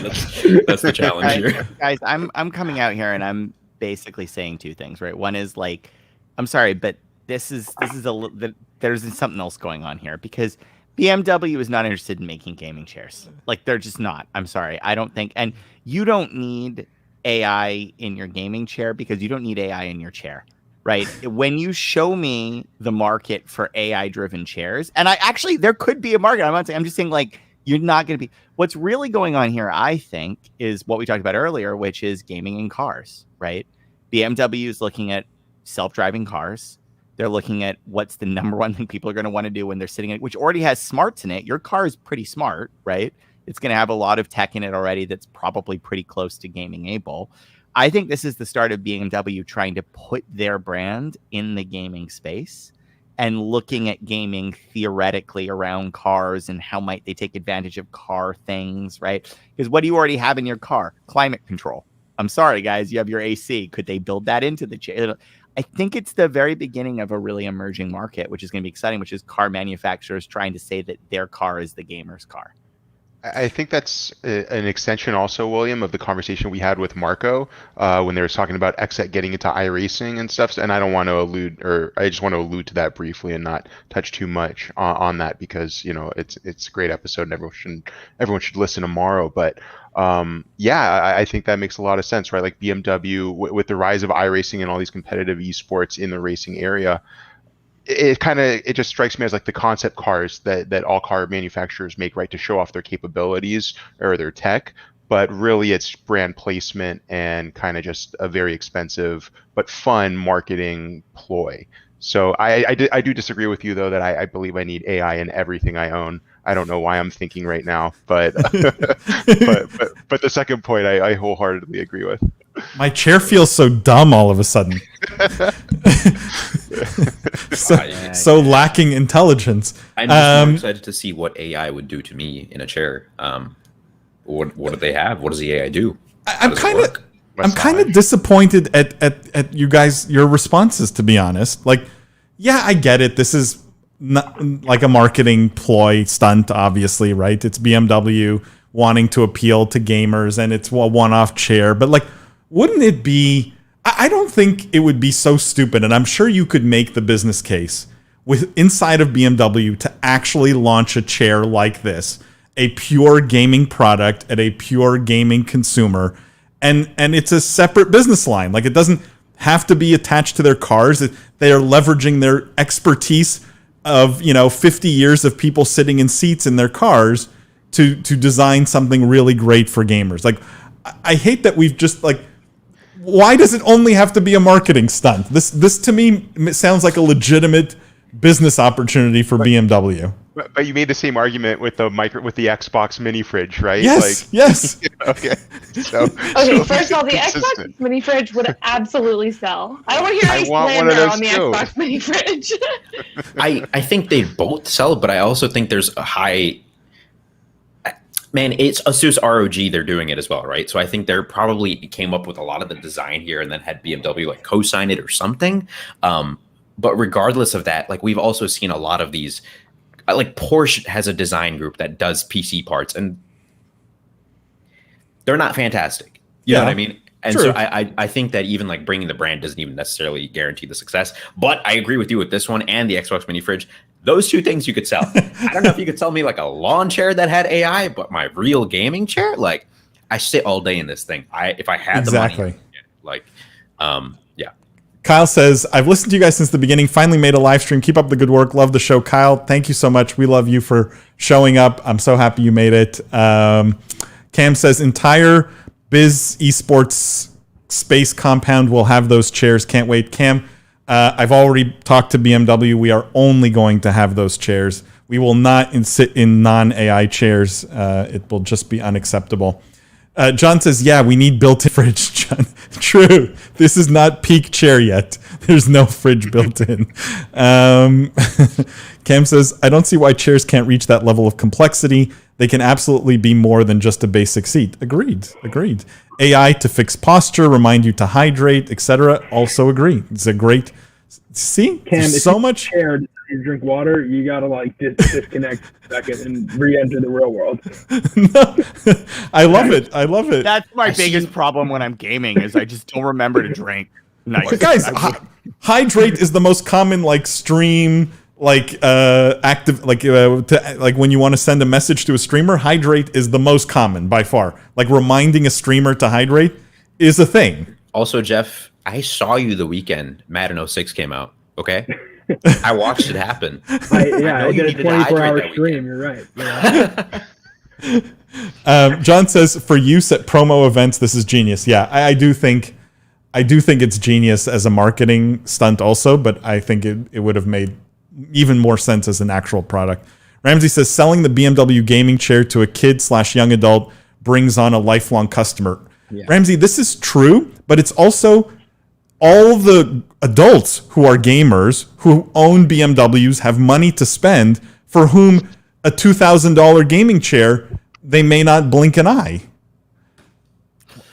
that's the challenge here. Guys, I'm coming out here and I'm basically saying two things, right? One is like, I'm sorry, but there's something else going on here because BMW is not interested in making gaming chairs. Like they're just not. I'm sorry. I don't think, and you don't need AI in your gaming chair because you don't need AI in your chair, right? When you show me the market for AI driven chairs, and there could be a market. I'm just saying like, you're not going to be. What's really going on here, I think, is what we talked about earlier, which is gaming in cars, right? BMW is looking at self-driving cars. They're looking at what's the number one thing people are going to want to do when they're sitting in it, which already has smarts in it. Your car is pretty smart, right? It's going to have a lot of tech in it already that's probably pretty close to gaming able. I think this is the start of BMW trying to put their brand in the gaming space and looking at gaming theoretically around cars and how might they take advantage of car things, right? Because what do you already have in your car? Climate control. I'm sorry, guys, you have your AC. Could they build that into the chair? I think it's the very beginning of a really emerging market, which is going to be exciting, which is car manufacturers trying to say that their car is the gamer's car. I think that's an extension also, William, of the conversation we had with Marco when they were talking about XSET getting into iRacing and stuff. And I don't want to I just want to allude to that briefly and not touch too much on that because it's a great episode and everyone should listen tomorrow. But yeah, I think that makes a lot of sense, right? Like BMW with the rise of iRacing and all these competitive esports in the racing area. It just strikes me as like the concept cars that all car manufacturers make, right, to show off their capabilities or their tech, but really it's brand placement and kind of just a very expensive but fun marketing ploy. So I do disagree with you though that I believe I need AI in everything I own. I don't know why I'm thinking right now, but but the second point I wholeheartedly agree with. My chair feels so dumb all of a sudden. so lacking intelligence. I'm just more excited to see what AI would do to me in a chair. What do they have? What does the AI do? I'm kind of disappointed at you guys, your responses, to be honest. Like, yeah, I get it. This is not like a marketing ploy stunt, obviously, right? It's BMW wanting to appeal to gamers, and it's a one-off chair. But like, wouldn't it be? I don't think it would be so stupid, and I'm sure you could make the business case with inside of BMW to actually launch a chair like this, a pure gaming product at a pure gaming consumer, and it's a separate business line. Like, it doesn't have to be attached to their cars. They are leveraging their expertise of 50 years of people sitting in seats in their cars to design something really great for gamers. Like, I hate that we've just like. Why does it only have to be a marketing stunt? This to me sounds like a legitimate business opportunity for BMW. But you made the same argument with the Xbox mini fridge, right? Yes, yes. Okay. First of all, the Xbox mini fridge would absolutely sell. I don't want to hear any slander on the Xbox mini fridge. I think they both sell, but I also think there's a high. Man, it's Asus ROG. They're doing it as well, right? So I think they're probably came up with a lot of the design here, and then had BMW like co-sign it or something. But regardless of that, like, we've also seen a lot of these. Like, Porsche has a design group that does PC parts, and they're not fantastic. You know what I mean? And so I think that even like bringing the brand doesn't even necessarily guarantee the success. But I agree with you with this one and the Xbox mini fridge. Those two things you could sell. I don't know if you could sell me like a lawn chair that had AI, but my real gaming chair, like, I sit all day in this thing. If I had the money, like, yeah. Kyle says, I've listened to you guys since the beginning. Finally made a live stream. Keep up the good work. Love the show. Kyle, thank you so much. We love you for showing up. I'm so happy you made it. Cam says, entire Biz Esports space compound will have those chairs. Can't wait. Cam, I've already talked to BMW. We are only going to have those chairs. We will not sit in non-AI chairs. It will just be unacceptable. John says, yeah, we need built-in fridge, John. True. This is not peak chair yet. There's no fridge built in. Cam says, I don't see why chairs can't reach that level of complexity. They can absolutely be more than just a basic seat. Agreed. AI to fix posture, remind you to hydrate, etc. Also agree. It's a great. See, Cam, if so much. You drink water, you gotta like disconnect a second and re-enter the real world. No, I love it. That's my biggest problem when I'm gaming is I just don't remember to drink. Nice. But guys, hydrate is the most common like stream active like when you want to send a message to a streamer. Hydrate is the most common by far. Like, reminding a streamer to hydrate is a thing. Also, Jeff, I saw you the weekend Madden 06 came out. Okay. I watched it happen. I did a 24-hour stream. You're right. Yeah. John says, for use at promo events, this is genius. Yeah, I do think it's genius as a marketing stunt also, but I think it would have made even more sense as an actual product. Ramsey says, selling the BMW gaming chair to a kid/young adult brings on a lifelong customer. Yeah. Ramsey, this is true, but it's also all the adults who are gamers who own BMWs have money to spend, for whom a $2,000 gaming chair, they may not blink an eye.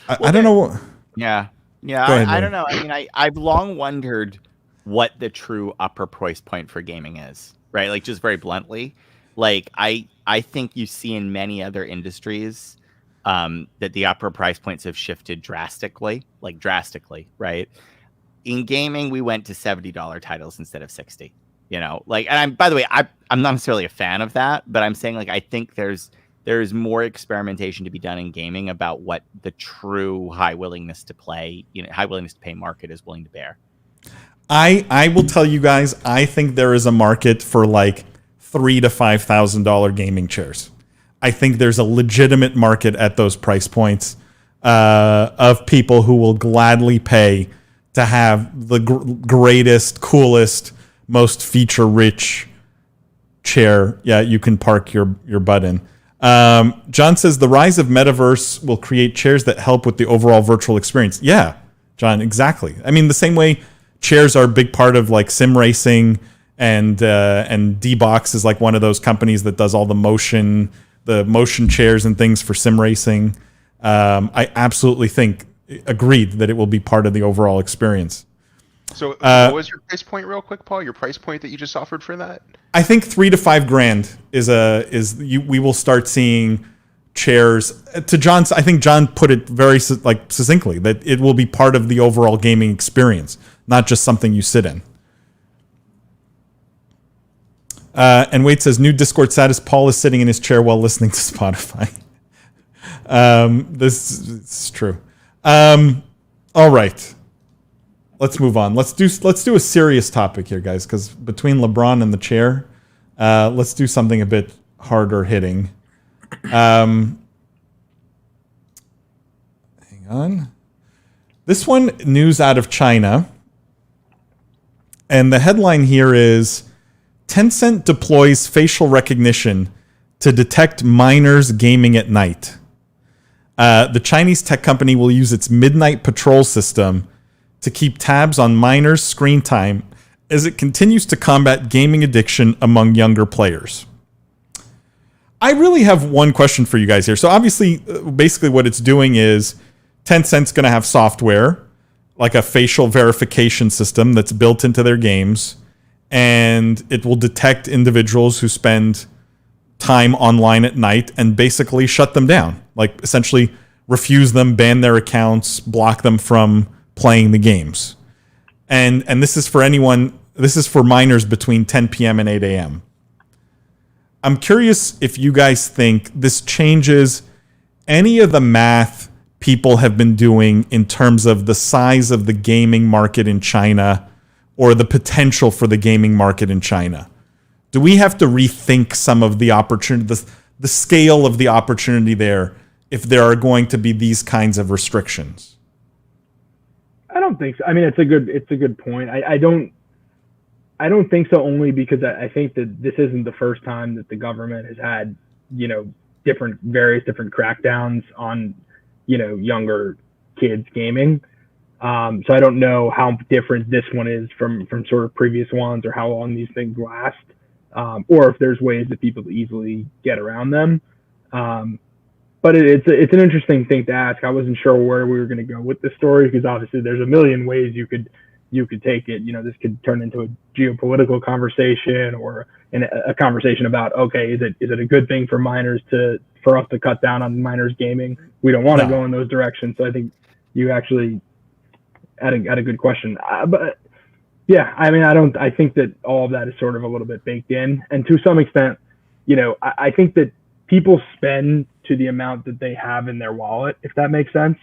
I don't know. Yeah. I don't know. I mean, I've long wondered what the true upper price point for gaming is, right? Like, just very bluntly. Like I think you see in many other industries that the upper price points have shifted drastically, right? In gaming, we went to $70 titles instead of 60. You know, like, and I'm by the way, I'm not necessarily a fan of that, but I'm saying like I think there's more experimentation to be done in gaming about what the true high willingness to pay market is willing to bear. I will tell you guys, I think there is a market for like $3,000 to $5,000 gaming chairs. I think there's a legitimate market at those price points of people who will gladly pay to have the greatest, coolest, most feature-rich chair. Yeah, you can park your butt in. John says the rise of metaverse will create chairs that help with the overall virtual experience. Yeah, John, exactly. I mean, the same way chairs are a big part of like sim racing, and D-Box is like one of those companies that does all the motion chairs and things for sim racing. I absolutely agreed that it will be part of the overall experience. So what was your price point real quick, Paul? Your price point that you just offered for that? I think $3,000 to $5,000 we will start seeing chairs. To John's, I think John put it very like succinctly that it will be part of the overall gaming experience, not just something you sit in. And Wade says, new Discord status, Paul is sitting in his chair while listening to Spotify. This is true. All right. Let's move on. Let's do a serious topic here, guys, because between LeBron and the chair, let's do something a bit harder hitting. Hang on. This one, news out of China. And the headline here is, Tencent deploys facial recognition to detect minors gaming at night. The Chinese tech company will use its Midnight Patrol system to keep tabs on minors' screen time as it continues to combat gaming addiction among younger players. I really have one question for you guys here. So obviously, basically what it's doing is Tencent's going to have software, like a facial verification system that's built into their games, and it will detect individuals who spend time online at night and basically shut them down, like essentially refuse them, ban their accounts, block them from playing the games. And this is for minors between 10 p.m. and 8 a.m. I'm curious if you guys think this changes any of the math people have been doing in terms of the size of the gaming market in China or the potential for the gaming market in China. Do we have to rethink some of the opportunity, the scale of the opportunity there, if there are going to be these kinds of restrictions? I don't think so. I mean, it's a good point. I don't think so, only because I think that this isn't the first time that the government has had, various different crackdowns on, younger kids gaming. So I don't know how different this one is from sort of previous ones, or how long these things last, or if there's ways that people easily get around them. But it's an interesting thing to ask. I wasn't sure where we were going to go with this story, because obviously there's a million ways you could take it. This could turn into a geopolitical conversation, or a conversation about, okay, is it a good thing for for us to cut down on minors gaming? We don't want to go in those directions. So I think you actually had a good question. But yeah, I mean, I think that all of that is sort of a little bit baked in, and to some extent, I think that people spend to the amount that they have in their wallet, if that makes sense.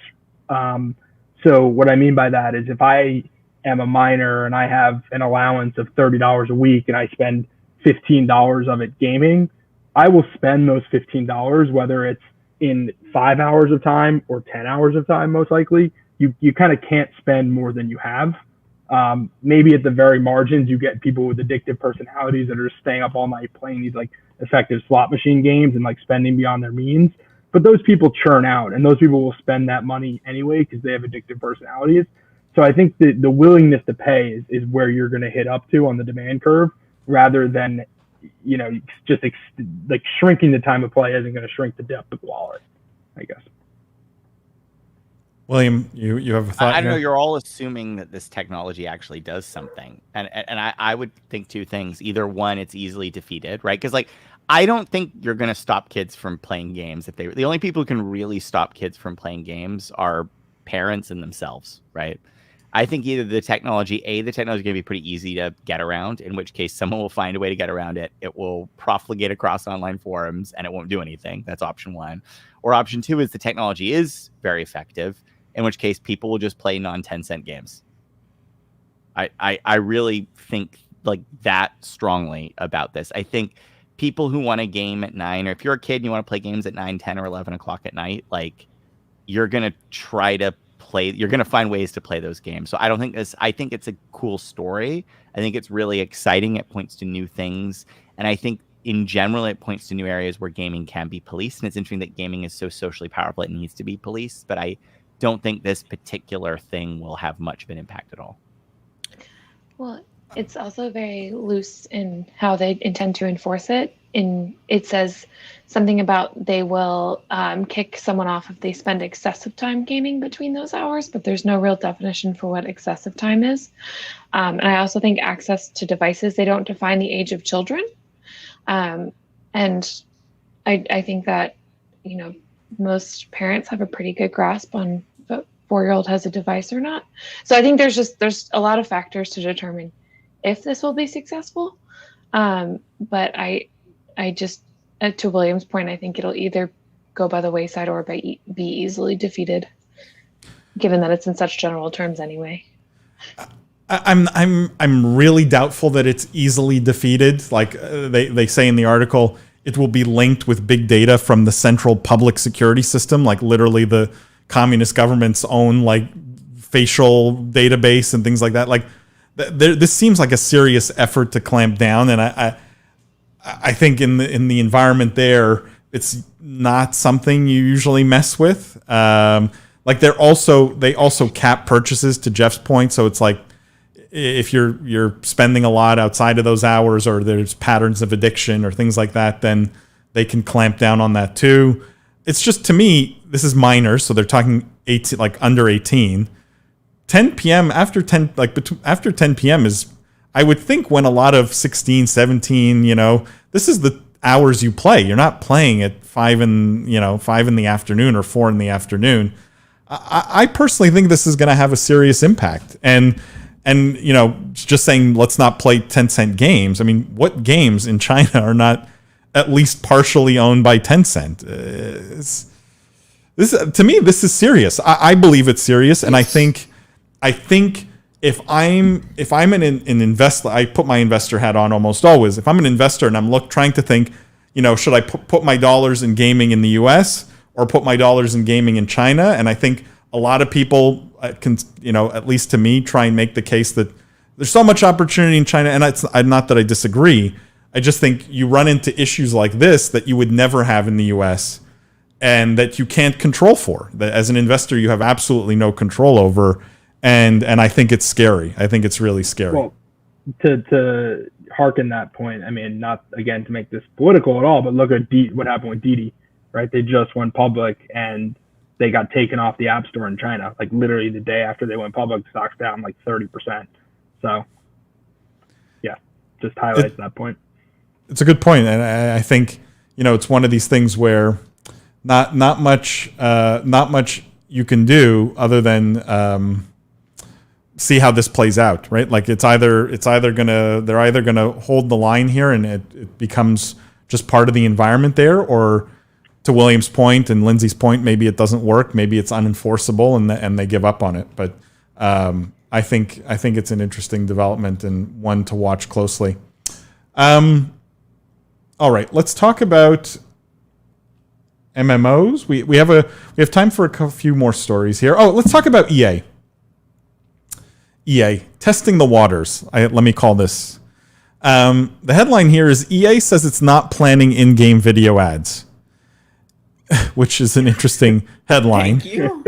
So what I mean by that is, if I am a minor and I have an allowance of $30 a week and I spend $15 of it gaming, I will spend those $15, whether it's in 5 hours of time or 10 hours of time. Most likely, you kind of can't spend more than you have. Maybe at the very margins, you get people with addictive personalities that are just staying up all night playing these like effective slot machine games and like spending beyond their means. But those people churn out, and those people will spend that money anyway because they have addictive personalities. So I think the willingness to pay is where you're going to hit up to on the demand curve, rather than, just like shrinking the time of play isn't going to shrink the depth of wallet, I guess. William, you have a thought? I don't know. You're all assuming that this technology actually does something, and I would think two things. Either one, it's easily defeated, right? Because like I don't think you're going to stop kids from playing games. The only people who can really stop kids from playing games are parents and themselves, right? I think either the technology is going to be pretty easy to get around, in which case someone will find a way to get around it. It will profligate across online forums and it won't do anything. That's option one. Or option two is the technology is very effective, in which case people will just play non-10-cent games. I really think like that strongly about this. I think people who want a game at 9, or if you're a kid and you want to play games at 9, 10, or 11 o'clock at night, like you're going to try to play, you're going to find ways to play those games. So I think it's a cool story. I think it's really exciting. It points to new things. And I think in general, it points to new areas where gaming can be policed. And it's interesting that gaming is so socially powerful, it needs to be policed. But I don't think this particular thing will have much of an impact at all. Well, it's also very loose in how they intend to enforce it. It says something about they will kick someone off if they spend excessive time gaming between those hours, but there's no real definition for what excessive time is. And I also think access to devices, they don't define the age of children. And I think that, most parents have a pretty good grasp on if a 4-year-old has a device or not. So I think there's a lot of factors to determine if this will be successful. But I just, to William's point, I think it'll either go by the wayside or be easily defeated, given that it's in such general terms anyway. I'm really doubtful that it's easily defeated. Like they say in the article, it will be linked with big data from the central public security system, like literally the communist government's own like facial database and things like that. Like this seems like a serious effort to clamp down, and I think in the environment there, it's not something you usually mess with. Like they also cap purchases, to Jeff's point, so it's like if you're spending a lot outside of those hours, or there's patterns of addiction or things like that, then they can clamp down on that too. It's just, to me, this is minors, so they're talking 18, like under 18. 10 p.m. after 10 p.m. is, I would think, when a lot of 16, 17, this is the hours you play. You're not playing at 5 in the afternoon or 4 in the afternoon. I personally think this is going to have a serious impact. And just saying let's not play 10-cent games. I mean, what games in China are not at least partially owned by Tencent? To me, this is serious. I believe it's serious, and I think if I'm an investor, I put my investor hat on almost always. If I'm an investor and I'm trying to think, should I put my dollars in gaming in the U.S. or put my dollars in gaming in China? And I think a lot of people can, at least to me, try and make the case that there's so much opportunity in China. And it's not that I disagree. I just think you run into issues like this that you would never have in the U.S. and that you can't control for. That as an investor, you have absolutely no control over. And I think it's scary. I think it's really scary. Well, to hearken that point, I mean, not again to make this political at all, but look at what happened with Didi, right? They just went public and they got taken off the App Store in China, like literally the day after they went public. Stocks down like 30%. So, yeah, just highlights that point. It's a good point, and I think it's one of these things where not much you can do other than see how this plays out, right? Like they're either gonna hold the line here and it becomes just part of the environment there, or to William's point and Lindsay's point, maybe it doesn't work, maybe it's unenforceable and they give up on it. But I think it's an interesting development and one to watch closely. All right, let's talk about MMOs. We have time for a few more stories here. Oh, let's talk about EA. EA testing the waters. Let me call this. The headline here is EA says it's not planning in-game video ads, which is an interesting headline. Thank you.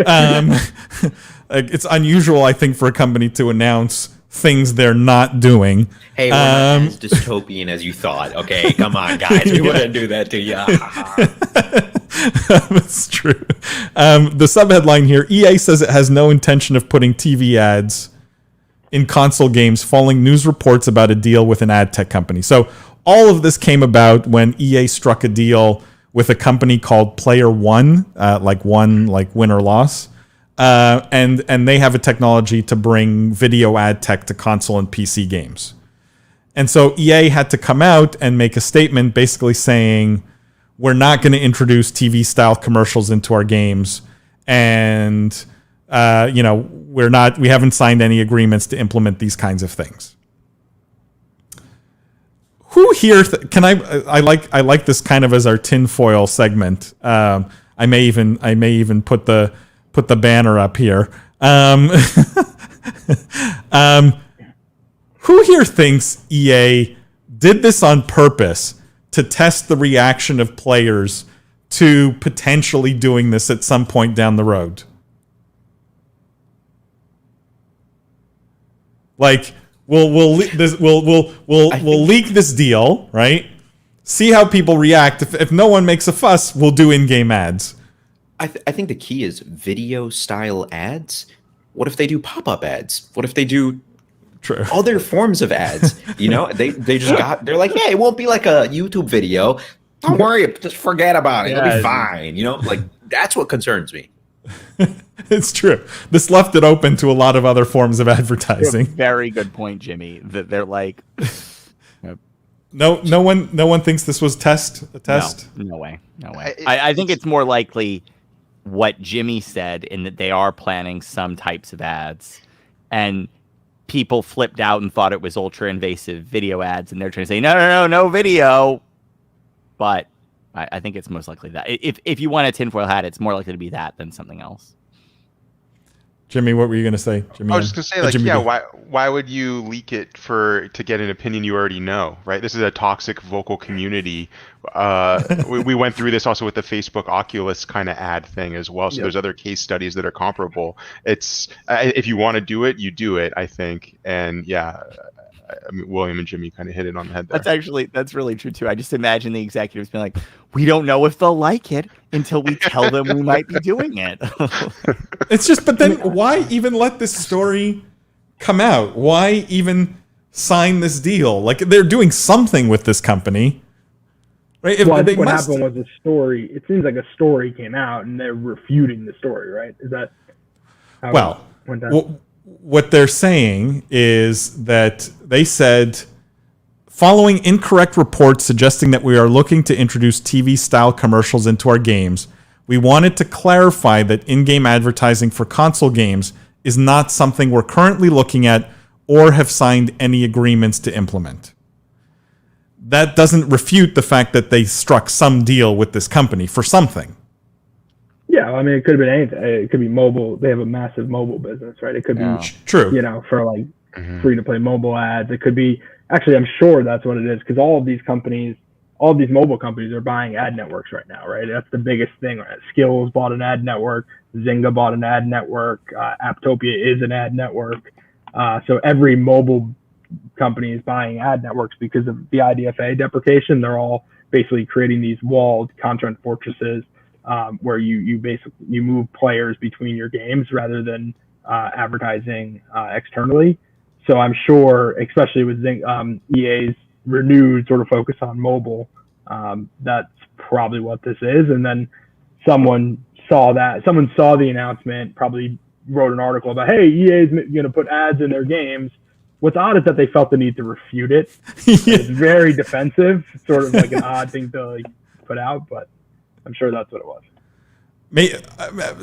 It's unusual, I think, for a company to announce things they're not doing. Hey, we're not as dystopian as you thought. Okay, come on, guys. We wouldn't do that to you. That's true. The subheadline here, EA says it has no intention of putting TV ads in console games following news reports about a deal with an ad tech company. So all of this came about when EA struck a deal with a company called Player One, like win or loss. And they have a technology to bring video ad tech to console and PC games. And so EA had to come out and make a statement basically saying, we're not going to introduce TV style commercials into our games. And, we haven't signed any agreements to implement these kinds of things. Who here I like this kind of as our tinfoil segment. I may even put the banner up here. Who here thinks EA did this on purpose to test the reaction of players to potentially doing this at some point down the road? Like, we'll leak this deal, right? See how people react. If no one makes a fuss, we'll do in-game ads. I think the key is video style ads. What if they do pop-up ads? What if they do other forms of ads? They're like, yeah, it won't be like a YouTube video. Don't worry, just forget about it. It'll be fine. That's what concerns me. It's true. This left it open to a lot of other forms of advertising. Very good point, Jimmy. That they're like, no one thinks this was a test. No way. I think it's more likely what Jimmy said, in that they are planning some types of ads, and people flipped out and thought it was ultra invasive video ads, and they're trying to say no video. But I think it's most likely that if you want a tinfoil hat, it's more likely to be that than something else. Jimmy, what were you going to say? I was just going to say, why would you leak it to get an opinion you already know, right? This is a toxic vocal community. We went through this also with the Facebook Oculus kind of ad thing as well. So there's other case studies that are comparable. It's if you want to do it, you do it, I think. And William and Jimmy kind of hit it on the head there. That's really true too. I just imagine the executives being like, we don't know if they'll like it until we tell them we might be doing it. It's just, but then why even let this story come out? Why even sign this deal? Like, they're doing something with this company, right? What happened was a story. It seems like a story came out and they're refuting the story, right? Is that how it went down? What they're saying is that they said, following incorrect reports suggesting that we are looking to introduce TV-style commercials into our games, we wanted to clarify that in-game advertising for console games is not something we're currently looking at or have signed any agreements to implement. That doesn't refute the fact that they struck some deal with this company for something. Yeah, I mean, it could have been anything. It could be mobile. They have a massive mobile business, right? It could be true. For like free-to-play mobile ads. It could be, actually, I'm sure that's what it is, because all of these mobile companies are buying ad networks right now, right? That's the biggest thing, right? Skills bought an ad network. Zynga bought an ad network. Apptopia is an ad network. So every mobile company is buying ad networks because of the IDFA deprecation. They're all basically creating these walled content fortresses where you move players between your games rather than advertising externally. So I'm sure, especially with EA's renewed sort of focus on mobile, that's probably what this is. And then someone saw the announcement, probably wrote an article about, hey, EA is going to put ads in their games. What's odd is that they felt the need to refute it. It's very defensive, sort of like an odd thing to put out, but I'm sure that's what it was.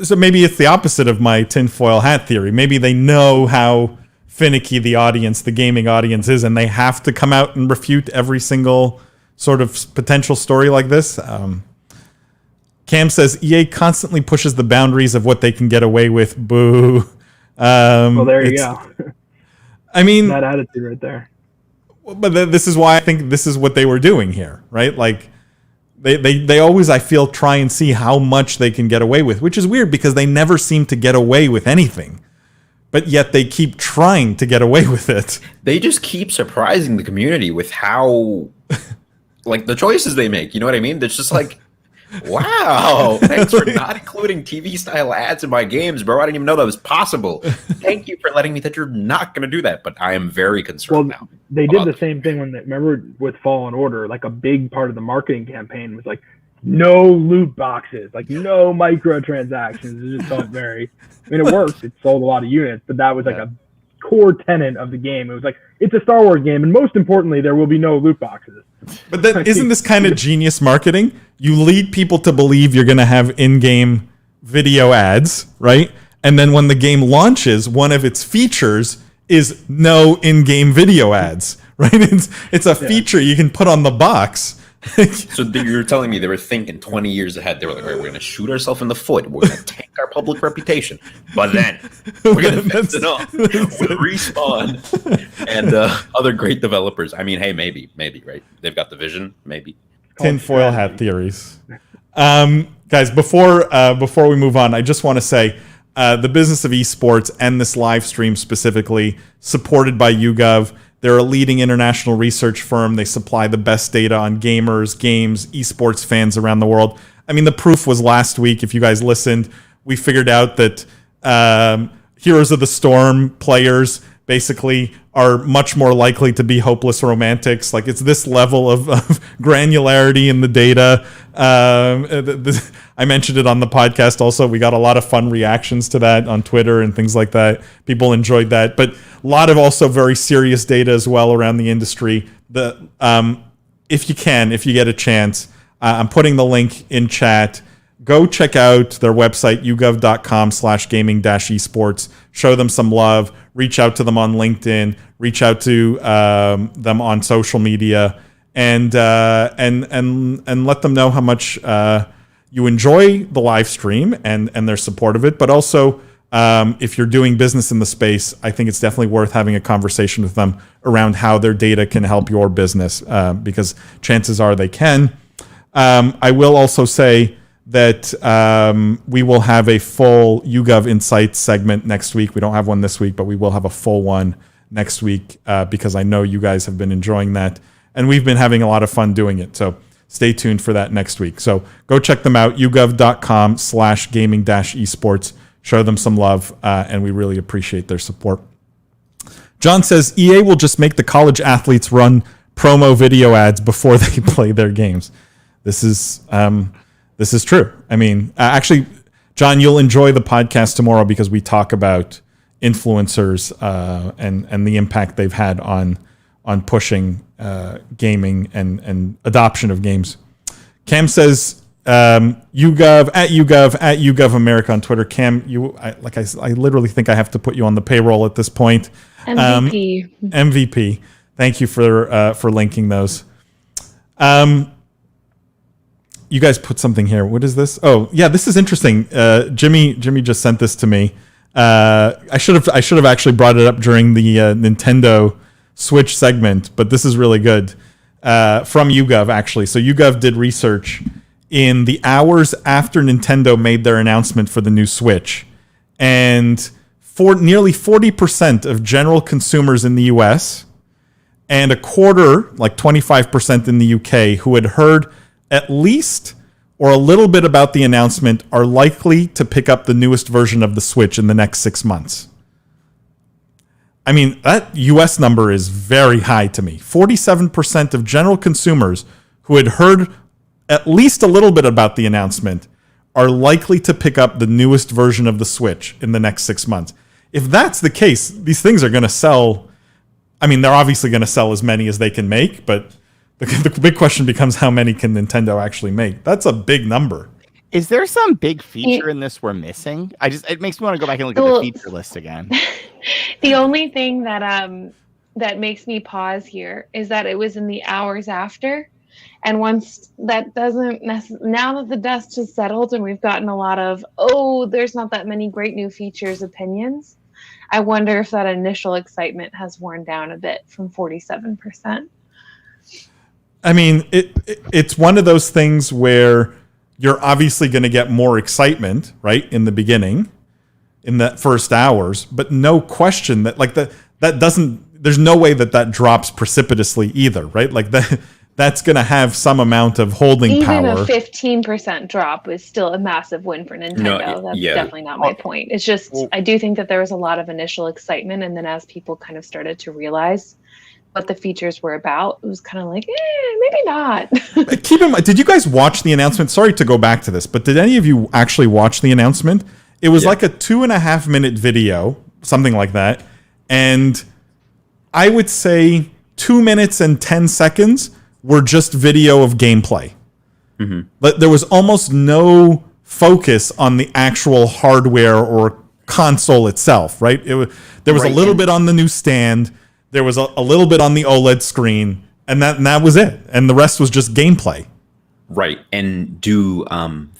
So maybe it's the opposite of my tinfoil hat theory. Maybe they know how finicky the gaming audience is, and they have to come out and refute every single sort of potential story like this. Cam says EA constantly pushes the boundaries of what they can get away with. Boo. Well, there you go. I mean, that attitude right there. But this is why I think this is what they were doing here, right? Like, They always, I feel, try and see how much they can get away with, which is weird because they never seem to get away with anything. But yet they keep trying to get away with it. They just keep surprising the community with how, like, the choices they make. You know what I mean? It's just like, Wow. Thanks for not including TV style ads in my games, bro. I didn't even know that was possible. Thank you for letting me that you're not going to do that, but I am very concerned now. They did the same thing remember with Fallen Order, like a big part of the marketing campaign was like, no loot boxes, like no microtransactions. It just felt it worked. It sold a lot of units, but that was like a core tenet of the game. It was like, it's a Star Wars game, and most importantly, there will be no loot boxes. But then, isn't this kind of genius marketing? You lead people to believe you're going to have in-game video ads, right? And then when the game launches, one of its features is no in-game video ads, right? It's a feature you can put on the box. So you're telling me they were thinking 20 years ahead. They were like, all right, we're going to shoot ourselves in the foot. We're going to tank our public reputation. But then we're going to fix it up with Respawn and other great developers. I mean, hey, maybe, right? They've got the vision, maybe. Tinfoil hat theories. Guys, before we move on, I just want to say the Business of Esports and this live stream specifically, supported by YouGov. They're a leading international research firm. They supply the best data on gamers, games, esports fans around the world. I mean, the proof was last week. If you guys listened, we figured out that Heroes of the Storm players basically are much more likely to be hopeless romantics. Like, it's this level of granularity in the data. I mentioned it on the podcast also. We got a lot of fun reactions to that on Twitter and things like that. People enjoyed that. But a lot of also very serious data as well around the industry. If you get a chance, I'm putting the link in chat. Go check out their website, yougov.com/gaming-esports. Show them some love. Reach out to them on LinkedIn. Reach out to them on social media, and let them know how much you enjoy the live stream and their support of it. But also, if you're doing business in the space, I think it's definitely worth having a conversation with them around how their data can help your business, because chances are they can. I will also say that we will have a full YouGov Insights segment next week. We don't have one this week, but we will have a full one next week because I know you guys have been enjoying that. And we've been having a lot of fun doing it. So stay tuned for that next week. So go check them out, yougov.com/gaming-esports. Show them some love, and we really appreciate their support. John says, EA will just make the college athletes run promo video ads before they play their games. This is true. I mean, actually, John, you'll enjoy the podcast tomorrow because we talk about influencers and the impact they've had on pushing gaming and adoption of games. Cam says, YouGov at YouGov America on Twitter. Cam, I literally think I have to put you on the payroll at this point. MVP. MVP. Thank you for linking those. You guys put something here. What is this? Oh, yeah, this is interesting. Jimmy just sent this to me. I should have actually brought it up during the Nintendo Switch segment, but this is really good. From YouGov, actually. So YouGov did research in the hours after Nintendo made their announcement for the new Switch, and for nearly 40% of general consumers in the US and a quarter, like 25% in the UK, who had heard at least or a little bit about the announcement are likely to pick up the newest version of the Switch in the next 6 months. I mean, that US number is very high to me. 47% of general consumers who had heard at least a little bit about the announcement are likely to pick up the newest version of the Switch in the next 6 months. If that's the case, these things are going to sell. I mean, they're obviously going to sell as many as they can make, but the big question becomes how many can Nintendo actually make? That's a big number. Is there some big feature in this we're missing? It makes me want to go back and look at the feature list again. The only thing that makes me pause here is that it was in the hours after, and once that doesn't now that the dust has settled and we've gotten a lot of there's not that many great new features opinions, I wonder if that initial excitement has worn down a bit from 47%. I mean, it's one of those things where you're obviously going to get more excitement, right, in the beginning, in that first hours, but no question that that doesn't. There's no way that drops precipitously either, right? Like that that's going to have some amount of holding Even power. a 15% drop is still a massive win for Nintendo. That's definitely not my point. It's just, I do think that there was a lot of initial excitement, and then as people kind of started to realize what the features were about, it was kind of like, maybe not. Keep in mind, did you guys watch the announcement? Sorry to go back to this, but did any of you actually watch the announcement? It was like a 2.5 minute video, something like that. And I would say 2 minutes and 10 seconds were just video of gameplay. But there was almost no focus on the actual hardware or console itself, right? There was a little bit on the new stand. There was a little bit on the OLED screen, and that was it. And the rest was just gameplay. Right. And do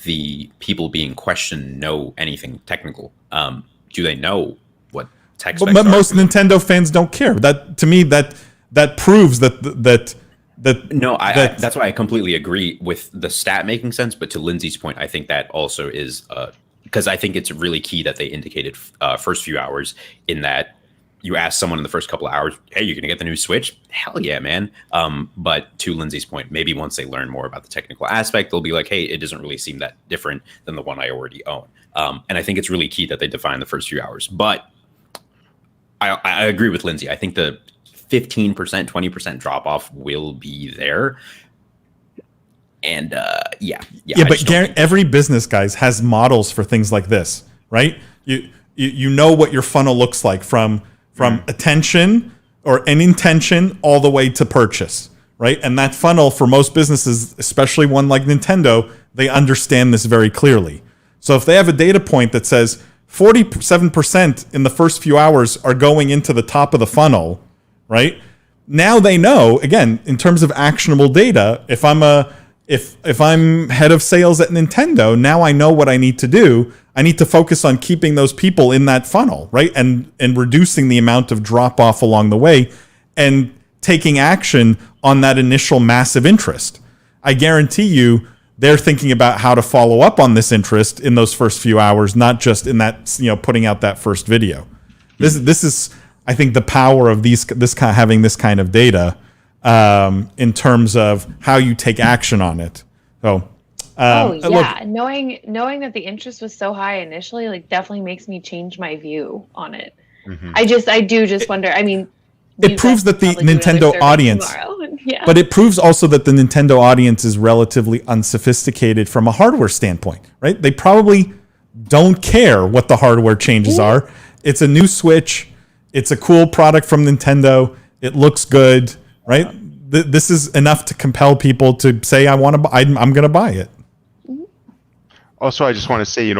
the people being questioned know anything technical? Do they know what tech specs But are? most Nintendo fans don't care. That, to me, that proves that No, that's why I completely agree with the stat making sense. But to Lindsay's point, I think that also is because I think it's really key that they indicated first few hours, in that you ask someone in the first couple of hours, hey, you're going to get the new Switch? Hell yeah, man. But to Lindsay's point, maybe once they learn more about the technical aspect, they'll be like, hey, it doesn't really seem that different than the one I already own. And I think it's really key that they define the first few hours. But I agree with Lindsay. I think the 15%, 20% drop off will be there. And but every business, guys, has models for things like this, right? You know what your funnel looks like from attention or an intention all the way to purchase, right? And that funnel for most businesses, especially one like Nintendo, they understand this very clearly. So if they have a data point that says 47% in the first few hours are going into the top of the funnel, right? Now they know, again, in terms of actionable data, if I'm head of sales at Nintendo, now I know what I need to do. I need to focus on keeping those people in that funnel, right? And reducing the amount of drop off along the way and taking action on that initial massive interest. I guarantee you they're thinking about how to follow up on this interest in those first few hours, not just in that, putting out that first video. This is, I think, the power of having this kind of data in terms of how you take action on it. So, look, knowing that the interest was so high initially, like, definitely makes me change my view on it. I do just wonder. I mean, it proves that the Nintendo audience, but it proves also that the Nintendo audience is relatively unsophisticated from a hardware standpoint, right? They probably don't care what the hardware changes are. It's a new Switch. It's a cool product from Nintendo. It looks good, right? This is enough to compel people to say, I'm going to buy it. Also, I just want to say,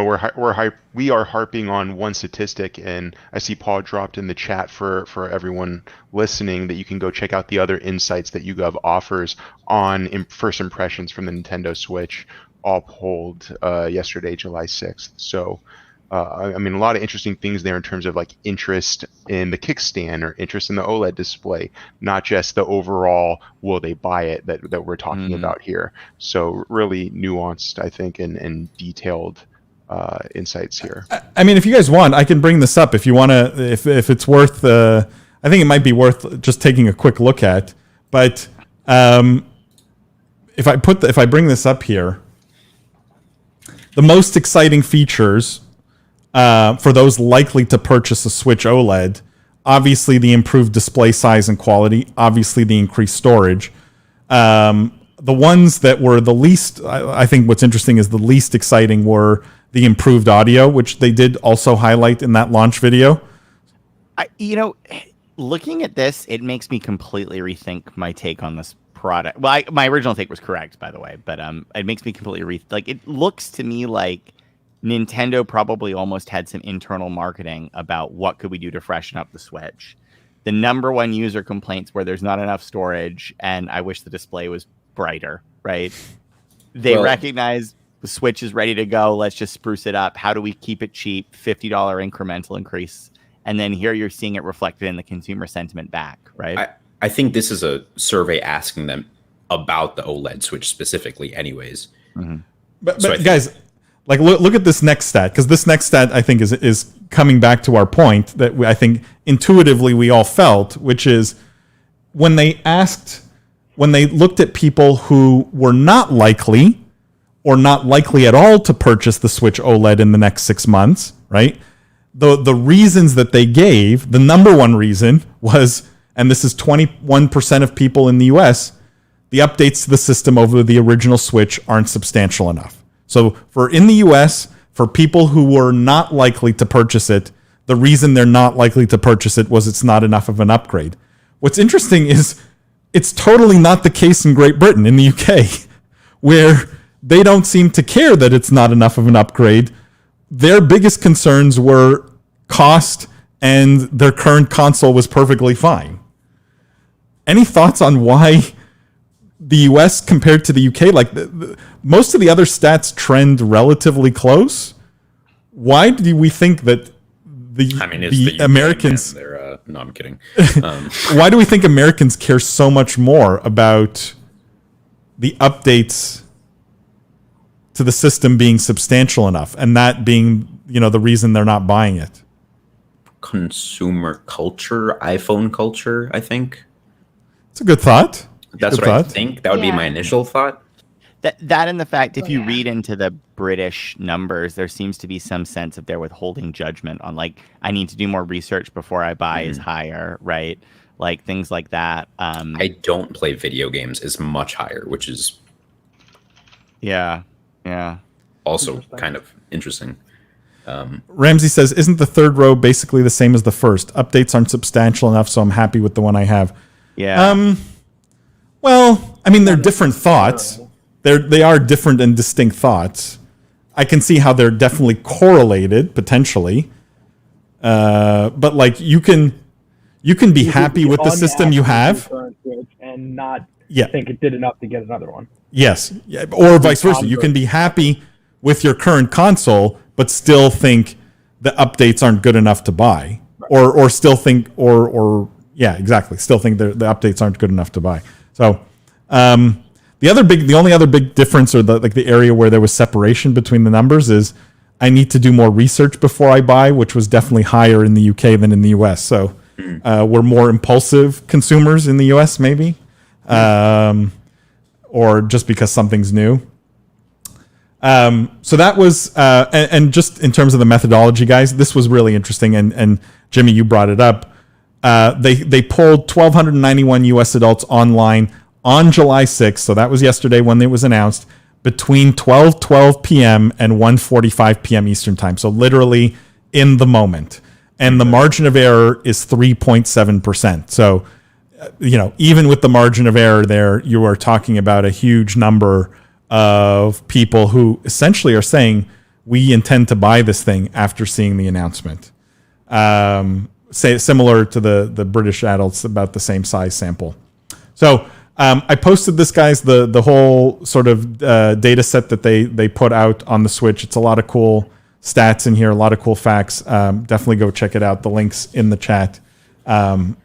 we are harping on one statistic, and I see Paul dropped in the chat for everyone listening that you can go check out the other insights that YouGov offers on first impressions from the Nintendo Switch, all polled yesterday, July 6th. So, a lot of interesting things there in terms of like interest in the kickstand or interest in the OLED display, not just the overall will they buy it that we're talking about here. So really nuanced, I think, and detailed insights here. If you guys want, I can bring this up if you want to. If it's worth, I think it might be worth just taking a quick look at. But if I bring this up here, the most exciting features. For those likely to purchase a Switch OLED, obviously the improved display size and quality, obviously the increased storage. The ones that were the least, I think what's interesting is the least exciting were the improved audio, which they did also highlight in that launch video. Looking at this, it makes me completely rethink my take on this product. Well, my original take was correct, by the way, but it makes me completely rethink. It looks to me like Nintendo probably almost had some internal marketing about what could we do to freshen up the Switch. The number one user complaints where there's not enough storage and I wish the display was brighter, right? They recognize the Switch is ready to go. Let's just spruce it up. How do we keep it cheap? $50 incremental increase. And then here you're seeing it reflected in the consumer sentiment back, right? I think this is a survey asking them about the OLED Switch specifically anyways. But guys... Like, look at this next stat, because this next stat, I think, is coming back to our point that I think intuitively we all felt, which is when they asked when they looked at people who were not likely or not likely at all to purchase the Switch OLED in the next 6 months, right? The reasons that they gave, the number one reason was, and this is 21% of people in the US, the updates to the system over the original Switch aren't substantial enough. So for in the US, for people who were not likely to purchase it, the reason they're not likely to purchase it was it's not enough of an upgrade. What's interesting is it's totally not the case in Great Britain, in the UK, where they don't seem to care that it's not enough of an upgrade. Their biggest concerns were cost, and their current console was perfectly fine. Any thoughts on why the US compared to the UK? Like, most of the other stats trend relatively close. Why do we think that the Americans... No, I'm kidding. Why do we think Americans care so much more about the updates to the system being substantial enough, and that being, the reason they're not buying it? Consumer culture, iPhone culture, I think. It's a good thought. That's what I think. That would be my initial thought. That and the fact, if you read into the British numbers, there seems to be some sense of their withholding judgment on, like, I need to do more research before I buy is higher, right? Like, things like that. I don't play video games is much higher, which is also kind of interesting. Ramsey says, isn't the third row basically the same as the first? Updates aren't substantial enough, so I'm happy with the one I have. Yeah. Well, I mean, they're different thoughts. They are different and distinct thoughts. I can see how they're definitely correlated potentially, but like you can be happy with the system you have and not think it did enough to get another one. Yes, or vice versa. You can be happy with your current console, but still think the updates aren't good enough to buy, or still think still think the updates aren't good enough to buy. So. The only other big difference, or the area where there was separation between the numbers, is I need to do more research before I buy, which was definitely higher in the UK than in the US. So we're more impulsive consumers in the US, maybe, or just because something's new. So that was, and just in terms of the methodology, guys, this was really interesting. And Jimmy, you brought it up. They polled 1,291 US adults online on July 6th, so that was yesterday when it was announced, between 12:12 p.m. and 1:45 p.m. Eastern Time. So literally in the moment. And the margin of error is 3.7%. So, even with the margin of error there, you are talking about a huge number of people who essentially are saying, we intend to buy this thing after seeing the announcement. Similar to the British adults, about the same size sample. So, I posted this, guys, the whole sort of data set that they put out on the Switch. It's a lot of cool stats in here, a lot of cool facts. Definitely go check it out. The link's in the chat. There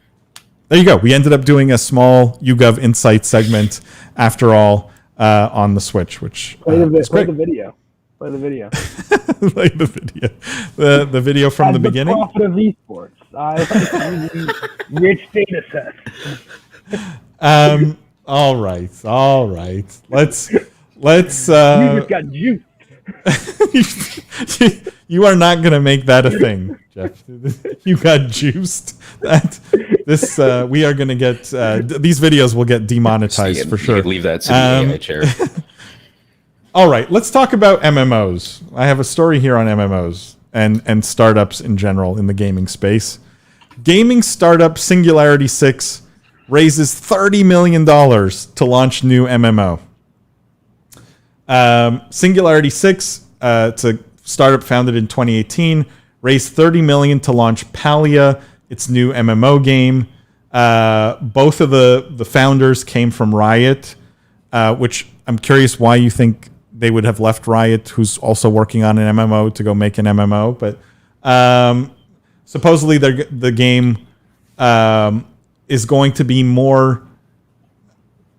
you go. We ended up doing a small YouGov Insight segment after all on the Switch, which play the video. Play the video. Play the video. The video from the beginning. Profit of esports. I like using rich data sets. All right. Let's. You just got juiced. You are not gonna make that a thing, Jeff. You got juiced. We are gonna get these videos will get demonetized for sure. You could leave that sitting in the chair. All right, let's talk about MMOs. I have a story here on MMOs and startups in general in the gaming space. Gaming startup Singularity 6 raises $30 million to launch new MMO. Singularity 6, it's a startup founded in 2018, raised $30 million to launch Palia, its new MMO game. Both of the founders came from Riot, which I'm curious why you think they would have left Riot, who's also working on an MMO, to go make an MMO. But supposedly the game is going to be more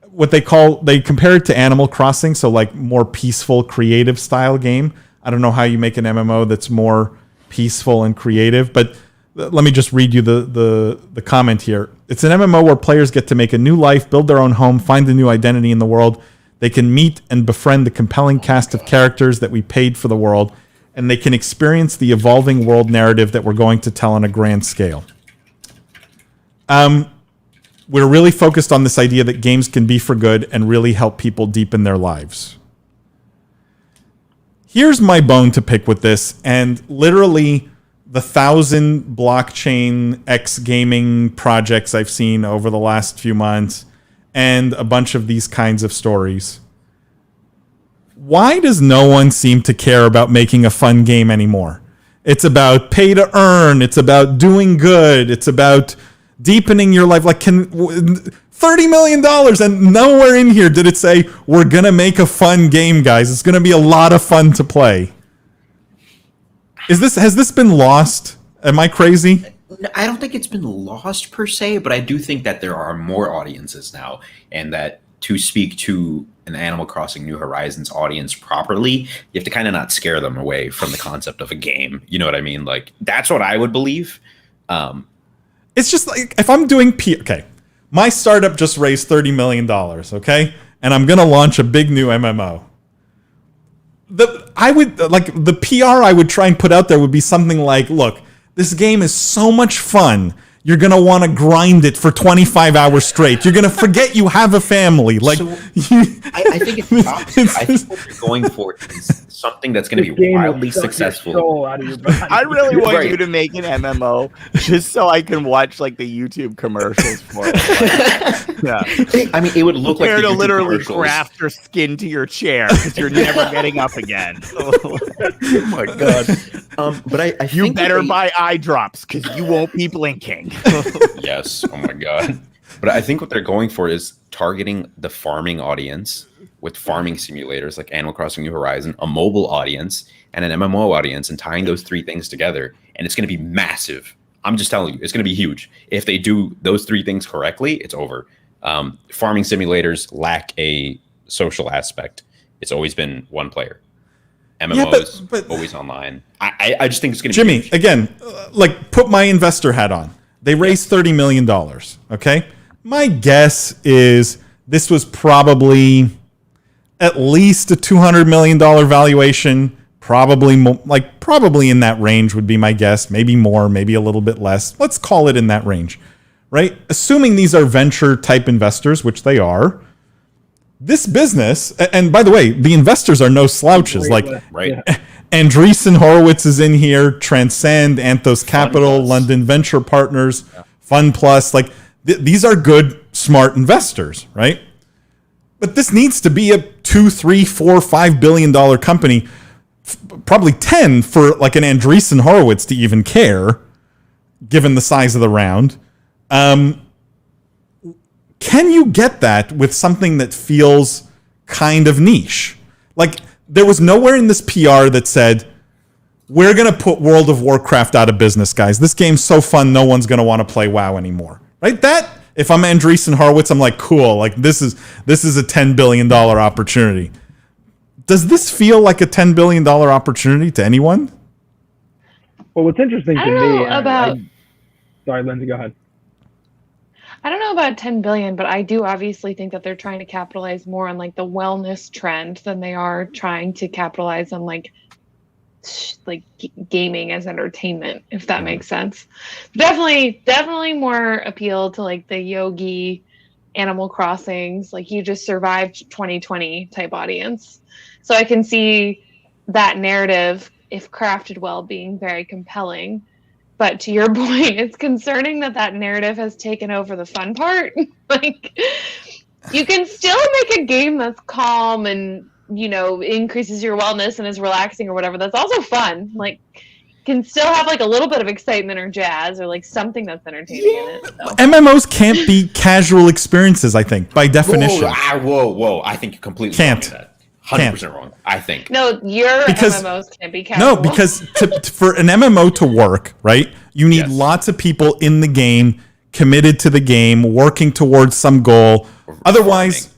what they compare it to Animal Crossing, so like more peaceful, creative style game. I don't know how you make an MMO that's more peaceful and creative, but let me just read you the comment here. It's an MMO where players get to make a new life, build their own home, find a new identity in the world. They can meet and befriend the compelling cast of characters that we paid for the world, and they can experience the evolving world narrative that we're going to tell on a grand scale. We're really focused on this idea that games can be for good and really help people deepen their lives. Here's my bone to pick with this, and literally the 1,000 blockchain X gaming projects I've seen over the last few months, and a bunch of these kinds of stories. Why does no one seem to care about making a fun game anymore? It's about pay to earn. It's about doing good. It's about deepening your life. Like, $30 million, and nowhere in here did it say, we're going to make a fun game, guys. It's going to be a lot of fun to play. Has this been lost? Am I crazy? I don't think it's been lost per se, but I do think that there are more audiences now, and that to speak to an Animal Crossing New Horizons audience properly, you have to kind of not scare them away from the concept of a game. You know what I mean? Like, that's what I would believe. It's just like, if I'm doing okay, my startup just raised $30 million, okay? And I'm going to launch a big new MMO. The PR I would try and put out there would be something like, look, this game is so much fun. You're going to want to grind it for 25 hours straight. You're going to forget you have a family. Like, so, I think it's I think what you're going for is something that's going to be wildly successful. I really want you to make an MMO just so I can watch like the YouTube commercials for it. Like, yeah. I mean, it would look Prepare like to literally craft your skin to your chair because you're never getting up again. Oh my god! But I you think better buy eye drops because you won't be blinking. Yes. Oh my god. But I think what they're going for is targeting the farming audience with farming simulators like Animal Crossing New Horizon, a mobile audience, and an MMO audience, and tying those three things together. And it's going to be massive. I'm just telling you, it's going to be huge. If they do those three things correctly, it's over. Farming simulators lack a social aspect. It's always been one player. MMOs, but always online. I just think it's going to be Jimmy, again, like, put my investor hat on. They raised $30 million, okay? My guess is this was probably at least a $200 million valuation. Probably in that range would be my guess. Maybe more, maybe a little bit less. Let's call it in that range, right? Assuming these are venture-type investors, which they are. This business, and by the way, the investors are no slouches. Like, right. Andreessen Horowitz is in here, Transcend, Anthos Capital, London Venture Partners, Fund Plus. Like, these are good, smart investors, right? But this needs to be a $2, $3, $4, $5 billion company, probably 10 for like an Andreessen Horowitz to even care, given the size of the round. Can you get that with something that feels kind of niche? Like, there was nowhere in this PR that said, we're going to put World of Warcraft out of business, guys. This game's so fun, no one's going to want to play WoW anymore. Right? That, if I'm Andreessen Horowitz, I'm like, cool. Like, this is a $10 billion opportunity. Does this feel like a $10 billion opportunity to anyone? Well, what's interesting to me... Sorry, Lindsay, go ahead. I don't know about 10 billion, but I do obviously think that they're trying to capitalize more on like the wellness trend than they are trying to capitalize on like gaming as entertainment, if that makes sense. Definitely more appeal to like the yogi Animal Crossings, like you just survived 2020 type audience. So I can see that narrative, if crafted well, being very compelling. But to your point, it's concerning that narrative has taken over the fun part. Like, you can still make a game that's calm and, you know, increases your wellness and is relaxing or whatever. That's also fun. Like, can still have like a little bit of excitement or jazz or like something that's entertaining in it. So. MMOs can't be casual experiences, I think, by definition. Whoa. I think you completely can't. 100% wrong, I think. No, MMOs can't be casual. No, because for an MMO to work, right, you need lots of people in the game, committed to the game, working towards some goal. Otherwise,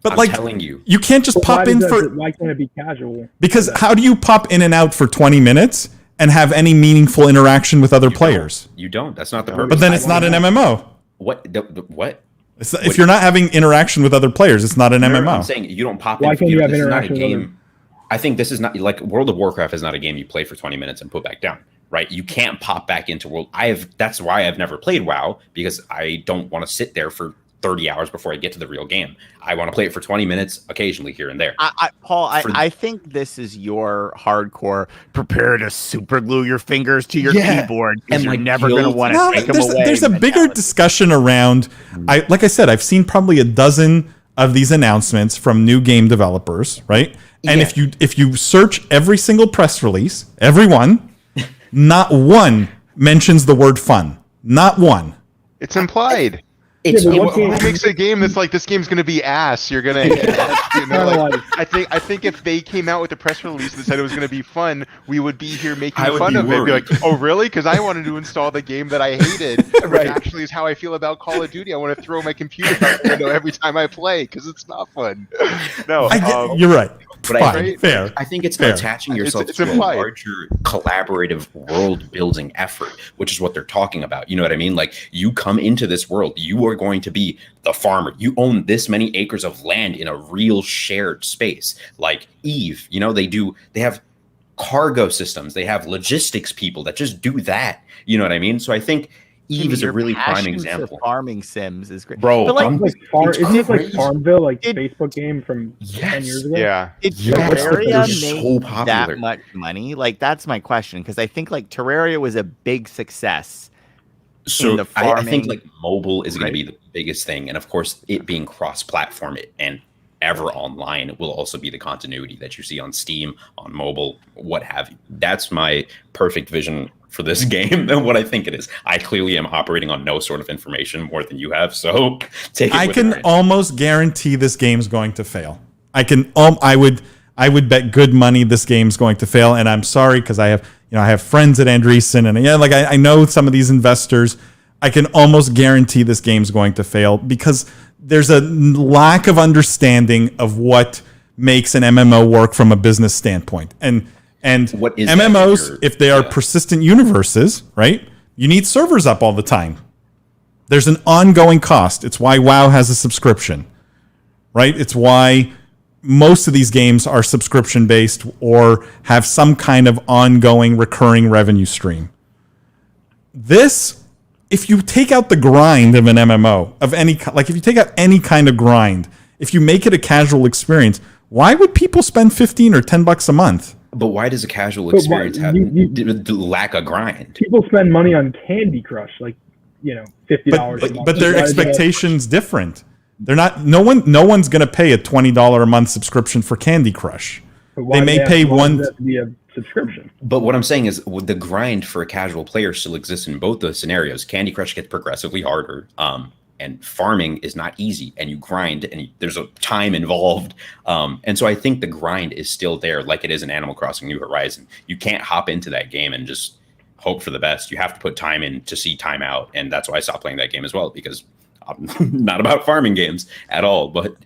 but I'm telling you can't just pop in for... Why can't it be casual? Because how do you pop in and out for 20 minutes and have any meaningful interaction with other players. You don't. That's not the purpose. But then it's not an MMO. What? What? If you're not having interaction with other players, it's not an MMO. I'm saying you don't pop Why in. can't you have this is not a interaction with game. I think this is not like World of Warcraft is not a game you play for 20 minutes and put back down, right? You can't pop back into World. That's why I've never played WoW, because I don't want to sit there for 30 hours before I get to the real game. I want to play it for 20 minutes occasionally here and there. Paul, I think this is your hardcore prepare to super glue your fingers to your keyboard because you're never going to want to take them away. There's a bigger discussion around, like I said, I've seen probably a dozen of these announcements from new game developers, right? And if you search every single press release, every one, not one mentions the word fun. Not one. It's implied. Who makes a game that's like, this game's gonna be ass? You're gonna, I think if they came out with a press release that said it was gonna be fun, we would be here making fun of it. Be like, oh really? Because I wanted to install the game that I hated. Right. Actually, is how I feel about Call of Duty. I want to throw my computer out the window every time I play because it's not fun. No, you're right. But fair. I think it's attaching yourself to a larger collaborative world building effort, which is what they're talking about. You know what I mean? Like, you come into this world, you are going to be the farmer. You own this many acres of land in a real shared space. Like Eve, they have cargo systems, they have logistics people that just do that. You know what I mean? So I think Eve is a really prime example. Farming sims is great, bro. Isn't this like Farmville, like Facebook game from 10 years ago? Yeah, Terraria so popular. That much money? Like, that's my question, because I think like Terraria was a big success. So I think like mobile is going to be the biggest thing, and of course, it being cross-platform and ever online will also be the continuity that you see on Steam, on mobile, what have you. That's my perfect vision for this game than what I think it is. I clearly am operating on no sort of information more than you have, so take it. I can almost guarantee this game's going to fail. I would bet good money this game's going to fail, and I'm sorry because I have friends at Andreessen, and I know some of these investors. I can almost guarantee this game's going to fail because there's a lack of understanding of what makes an MMO work from a business standpoint. And what is MMOs, if they are persistent universes, right? You need servers up all the time. There's an ongoing cost. It's why WoW has a subscription, right? It's why most of these games are subscription based or have some kind of ongoing recurring revenue stream. This, if you take out the grind of an MMO, if you take out any kind of grind, if you make it a casual experience, why would people spend $15 or $10 a month? But why does a casual experience have lack of grind? People spend money on Candy Crush, like $50. But their expectations different. They're not. No one's going to pay a $20 a month subscription for Candy Crush. They may pay one to be a subscription. But what I'm saying is, the grind for a casual player still exists in both those scenarios. Candy Crush gets progressively harder. And farming is not easy, and you grind, and there's a time involved. And so I think the grind is still there, like it is in Animal Crossing New Horizon. You can't hop into that game and just hope for the best. You have to put time in to see time out, and that's why I stopped playing that game as well, because I'm not about farming games at all. But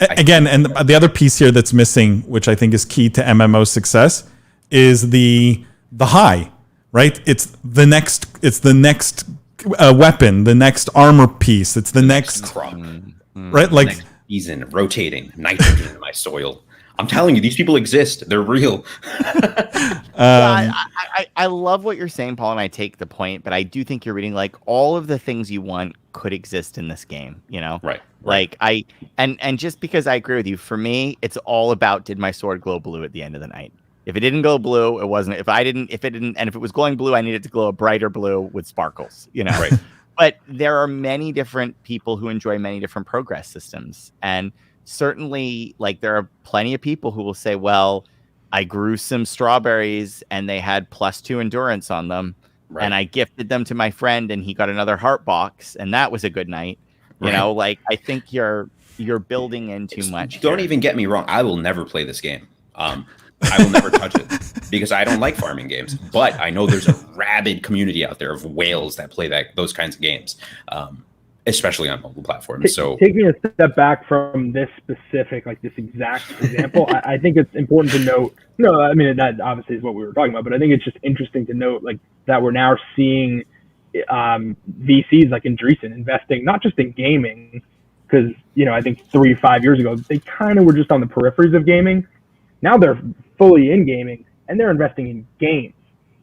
again, and the other piece here that's missing, which I think is key to MMO success, is the high, right? It's the next weapon, the next armor piece. It's the next crop, right? Like next season, rotating nitrogen in my soil. I'm telling you, these people exist. They're real. I love what you're saying, Paul, and I take the point, but I do think you're reading like all of the things you want could exist in this game, Right. Like and just because I agree with you, for me, it's all about, did my sword glow blue at the end of the night? If it didn't glow blue, it wasn't. If it was glowing blue, I needed to glow a brighter blue with sparkles, Right. But there are many different people who enjoy many different progress systems. And certainly, like, there are plenty of people who will say, well, I grew some strawberries and they had +2 endurance on them. Right. And I gifted them to my friend and he got another heart box. And that was a good night. Like, I think you're building in too much. Don't even get me wrong. I will never play this game. I will never touch it because I don't like farming games. But I know there's a rabid community out there of whales that play those kinds of games. especially on mobile platforms. So taking a step back from this specific, like this exact example, I think it's important to note. No, I mean that obviously is what we were talking about, but I think it's just interesting to note like that we're now seeing VCs like Andreessen investing not just in gaming, because I think 3-5 years ago they kind of were just on the peripheries of gaming. Now they're fully in gaming and they're investing in games.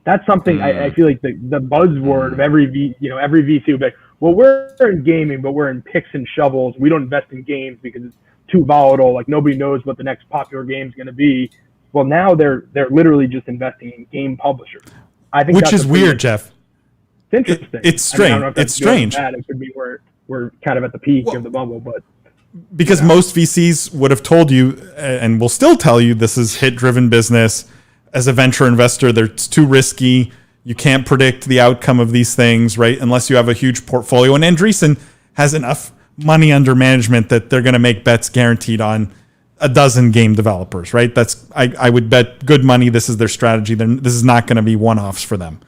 That's something I feel like the buzzword of every VC would be like, well, we're in gaming, but we're in picks and shovels. We don't invest in games because it's too volatile. Like nobody knows what the next popular game is going to be. Well, now they're literally just investing in game publishers. I think which is weird, Jeff. It's interesting. It's strange. I don't know if that's it's strange. It could be we're kind of at the peak of the bubble, but because most VCs would have told you, and will still tell you, this is hit-driven business. As a venture investor, it's too risky. You can't predict the outcome of these things, right? Unless you have a huge portfolio. And Andreessen has enough money under management that they're going to make bets guaranteed on a dozen game developers, right? I would bet good money this is their strategy. This is not going to be one-offs for them.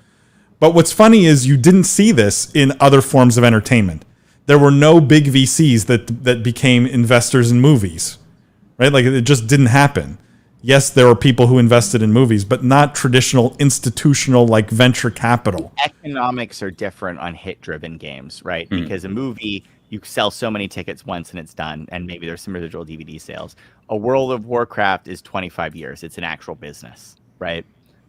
But what's funny is you didn't see this in other forms of entertainment. There were no big VCs that became investors in movies, right? Like it just didn't happen. Yes, there were people who invested in movies, but not traditional institutional like venture capital. Economics are different on hit-driven games, right? Because a movie, you sell so many tickets once and it's done, and maybe there's some residual DVD sales. A World of Warcraft is 25 years. It's an actual business, right?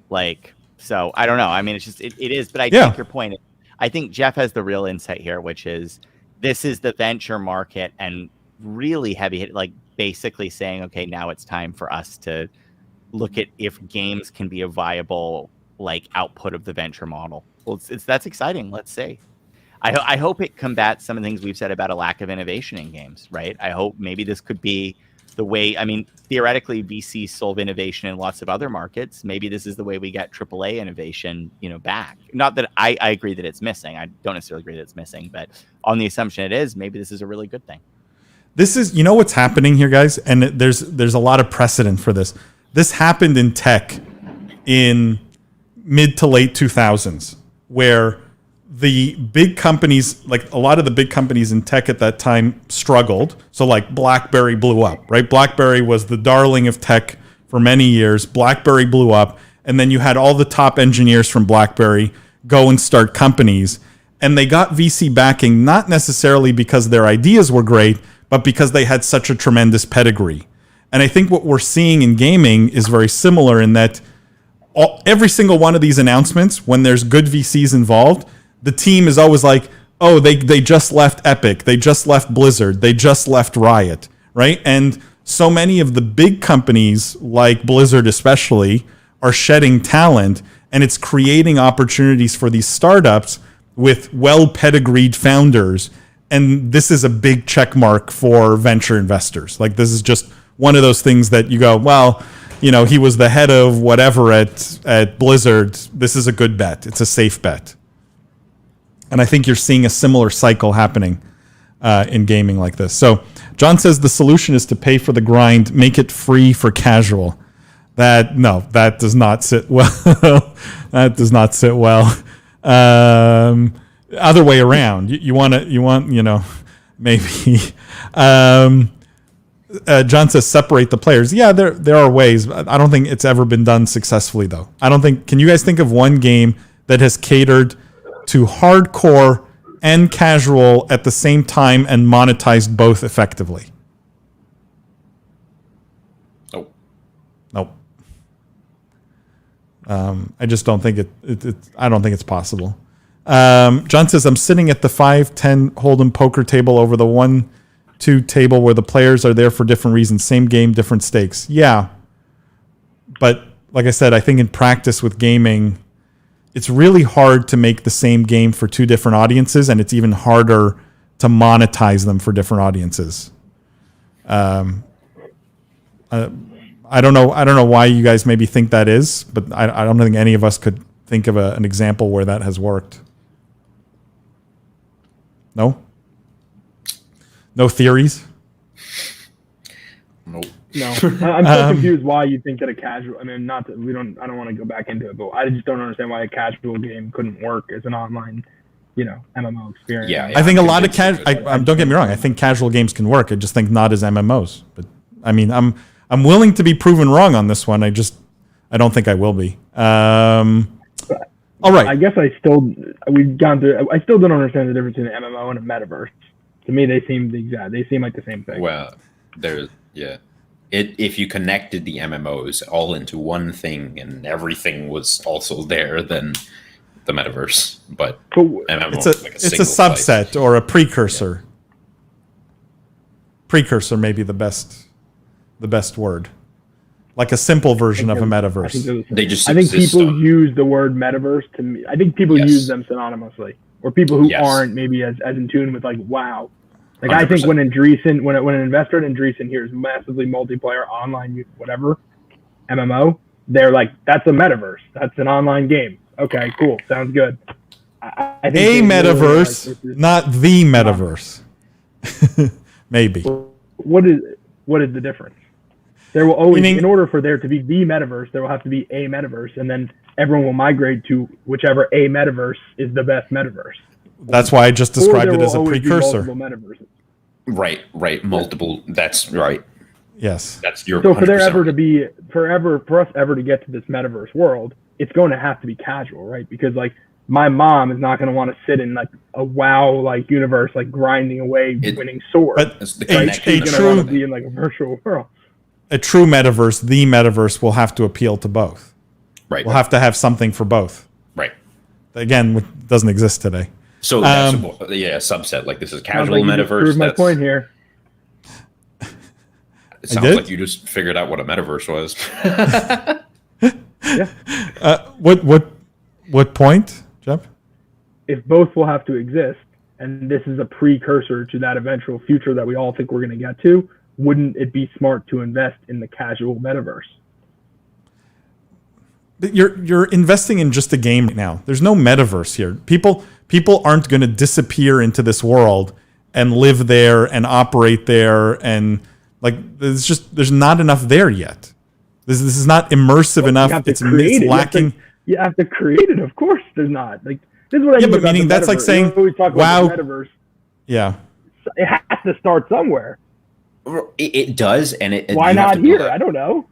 Like, so I don't know. I mean, it's just, it is, but I take your point. I think Jeff has the real insight here, which is this is the venture market and really heavy hit, like basically saying, okay, now it's time for us to look at if games can be a viable like output of the venture model. Well, that's exciting. Let's see. I hope it combats some of the things we've said about a lack of innovation in games, right? I hope maybe this could be the way. I mean, theoretically, VCs solve innovation in lots of other markets. Maybe this is the way we get AAA innovation, back. Not that I agree that it's missing. I don't necessarily agree that it's missing, but on the assumption it is, maybe this is a really good thing. This is, what's happening here, guys, and there's a lot of precedent for this. This happened in tech in mid to late 2000s, where the big companies, like a lot of the big companies in tech at that time struggled. So like BlackBerry blew up, right? BlackBerry was the darling of tech for many years. BlackBerry blew up, and then you had all the top engineers from BlackBerry go and start companies, and they got VC backing not necessarily because their ideas were great, but because they had such a tremendous pedigree. And I think what we're seeing in gaming is very similar in that every single one of these announcements, when there's good VCs involved, the team is always like, oh, they just left Epic, they just left Blizzard, they just left Riot, right? And so many of the big companies, like Blizzard especially, are shedding talent, and it's creating opportunities for these startups with well-pedigreed founders. And this is a big check mark for venture investors. Like, this is just one of those things that you go, well, he was the head of whatever at Blizzard. This is a good bet. It's a safe bet. And I think you're seeing a similar cycle happening in gaming like this. So John says the solution is to pay for the grind, make it free for casual. That does not sit well. That does not sit well. Other way around. You want, maybe. John says separate the players. Yeah, there are ways. I don't think it's ever been done successfully, though. Can you guys think of one game that has catered to hardcore and casual at the same time and monetized both effectively? Nope. I just don't think I don't think it's possible. John says, I'm sitting at the 5-10 Hold'em poker table over the 1-2 table where the players are there for different reasons. Same game, different stakes. Yeah. But like I said, I think in practice with gaming, it's really hard to make the same game for two different audiences, and it's even harder to monetize them for different audiences. I don't know why you guys maybe think that is, but I don't think any of us could think of an example where that has worked. No theories? Nope. No, I'm so confused why you think that a casual. I mean, not that I don't want to go back into it, but I just don't understand why a casual game couldn't work as an online MMO experience. Yeah, I think a lot of don't get me wrong. I think casual games can work. I just think not as MMOs. But I mean, I'm willing to be proven wrong on this one. I don't think I will be. All right. I guess I still don't understand the difference between an MMO and a metaverse. To me, they seem like the same thing. Well, if you connected the MMOs all into one thing and everything was also there, then the metaverse. But MMO, it's a subset or a precursor. Yeah. Precursor may be the best word. Like a simple version of a metaverse. I think people use the word metaverse to me. I think people use them synonymously, or people who aren't maybe as in tune with like WoW. Like 100%. I think when an investor in Andreessen hears massively multiplayer online whatever MMO, they're like, that's a metaverse. That's an online game. Okay, cool, sounds good. I think a metaverse, not the metaverse. Maybe. What is the difference? There will always, in order for there to be the metaverse, there will have to be a metaverse, and then everyone will migrate to whichever a metaverse is the best metaverse. That's why I just described it as a precursor. Right. Multiple. That's right. Yes. That's your. So for us ever to get to this metaverse world, it's going to have to be casual, right? Because like my mom is not going to want to sit in like a WoW like universe, like grinding away, winning swords. But she's going to want to be in like a virtual world. A true metaverse, the metaverse, will have to appeal to both. Right. We'll have to have something for both. Right. Again, which doesn't exist today. So that's a subset. Like this is casual metaverse. Prove my point here. It sounds like you just figured out what a metaverse was. Yeah. What point, Jeff? If both will have to exist, and this is a precursor to that eventual future that we all think we're going to get to, wouldn't it be smart to invest in the casual metaverse? You're investing in just a game now. There's no metaverse here. People aren't going to disappear into this world and live there and operate there, and like there's not enough there yet. This is not immersive enough. It's lacking. You have to create it. Of course, there's not. Like this is what I mean. But meaning that's like saying, wow, metaverse. Yeah, it has to start somewhere. It does, and why not here? I don't know.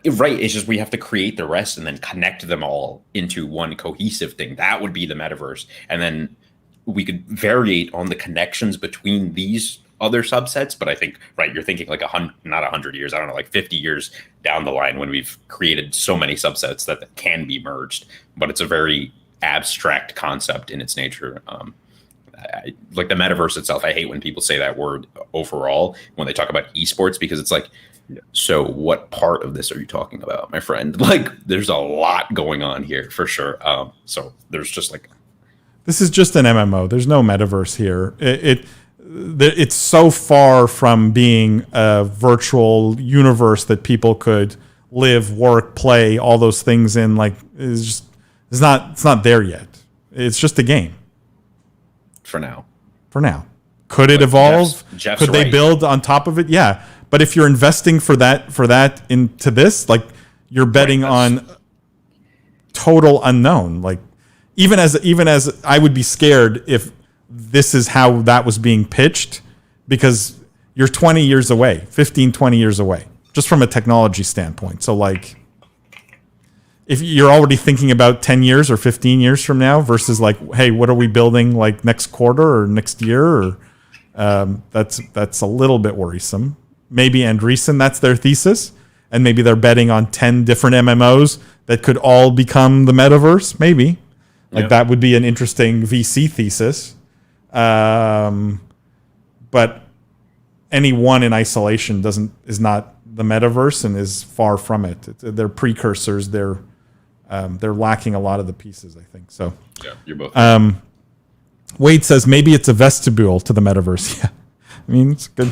Right, it's just we have to create the rest and then connect them all into one cohesive thing. That would be the metaverse, and then we could variate on the connections between these other subsets. But I think, right, you're thinking like not 100 years, I don't know, like 50 years down the line when we've created so many subsets that can be merged. But it's a very abstract concept in its nature. Like the metaverse itself, I hate when people say that word overall when they talk about esports, because it's like, so what part of this are you talking about, my friend? Like there's a lot going on here for sure. So there's just like, this is just an MMO. There's no metaverse here. It's so far from being a virtual universe that people could live, work, play, all those things in. Like it's not there yet. It's just a game. For now. Could it evolve? Could they build on top of it? Yeah. But if you're investing for that into this, like you're betting on total unknown. Like even as I would be scared if this is how that was being pitched, because you're 20 years away, 15, 20 years away, just from a technology standpoint. So like if you're already thinking about 10 years or 15 years from now versus like, hey, what are we building like next quarter or next year? Or that's a little bit worrisome. Maybe Andreessen, that's their thesis. And maybe they're betting on 10 different MMOs that could all become the metaverse. Maybe. Like that would be an interesting VC thesis. But any one in isolation is not the metaverse and is far from it. They're precursors. They're lacking a lot of the pieces, I think. So yeah, you're both. Wade says maybe it's a vestibule to the metaverse. Yeah, I mean it's good.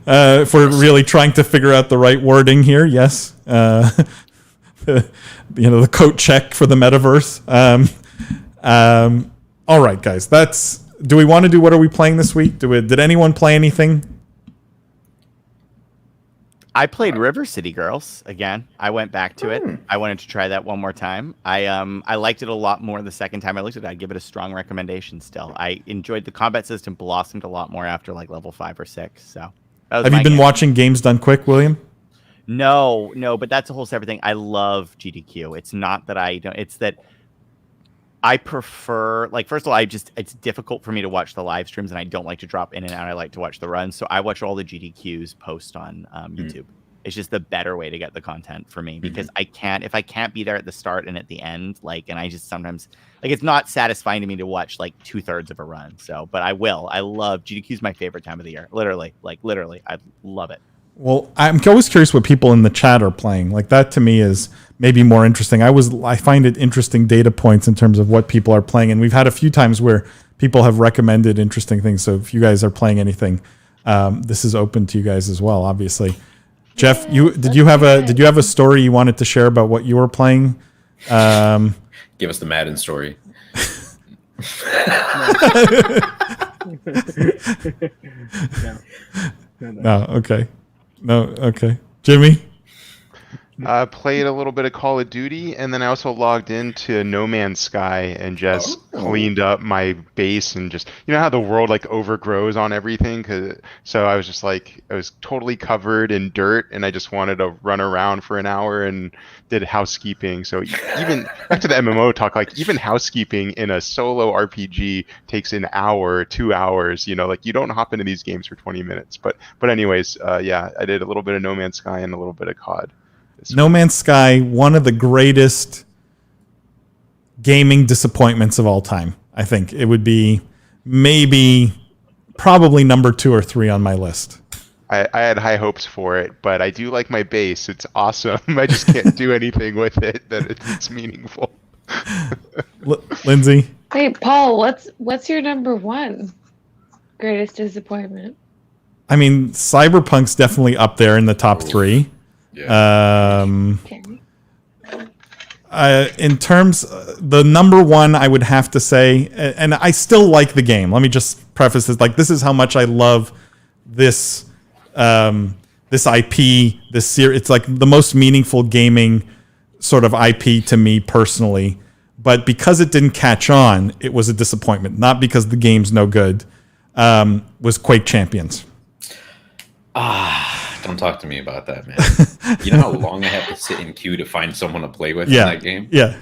If we're really trying to figure out the right wording here, yes. The coat check for the metaverse. All right, guys. Do we want to do what are we playing this week? Did anyone play anything? I played River City Girls again. I went back to it. I wanted to try that one more time. I liked it a lot more the second time I looked at it. I'd give it a strong recommendation still. I enjoyed the combat system, blossomed a lot more after like level 5 or 6. So have you been watching Games Done Quick, William? No, but that's a whole separate thing. I love GDQ. It's not that I don't, it's that I prefer, like, first of all, it's difficult for me to watch the live streams, and I don't like to drop in and out. I like to watch the runs. So I watch all the GDQs post on YouTube. It's just the better way to get the content for me, because if I can't be there at the start and at the end, like, and I just sometimes, like, it's not satisfying to me to watch like 2/3 of a run. So, but I love GDQ's my favorite time of the year. Literally, I love it. Well, I'm always curious what people in the chat are playing. Like, that to me is maybe more interesting. I find it interesting data points in terms of what people are playing, and we've had a few times where people have recommended interesting things. So if you guys are playing anything, this is open to you guys as well. Obviously, Jeff, did you have a story you wanted to share about what you were playing? Give us the Madden story. No, okay. No, okay. Jimmy? I played a little bit of Call of Duty, and then I also logged into No Man's Sky and just cleaned up my base, and just, you know how the world like overgrows on everything? So I was just like, I was totally covered in dirt, and I just wanted to run around for an hour and did housekeeping. So even back to the MMO talk, like even housekeeping in a solo RPG takes an hour, 2 hours, you know, like you don't hop into these games for 20 minutes. But anyways, yeah, I did a little bit of No Man's Sky and a little bit of COD. No Man's Sky, one of the greatest gaming disappointments of all time. I think it would be probably number 2 or 3 on my list. I had high hopes for it, but I do like my base. It's awesome. I just can't do anything with it that it's meaningful. Lindsay? Wait, Paul, what's your number 1 greatest disappointment? I mean, Cyberpunk's definitely up there in the top 3. Yeah. In terms, the number 1, I would have to say, and I still like the game. Let me just preface this: like, this is how much I love this IP, this series. It's like the most meaningful gaming sort of IP to me personally. But because it didn't catch on, it was a disappointment. Not because the game's no good. Was Quake Champions. Don't talk to me about that, man. You know how long I have to sit in queue to find someone to play with in that game? Yeah.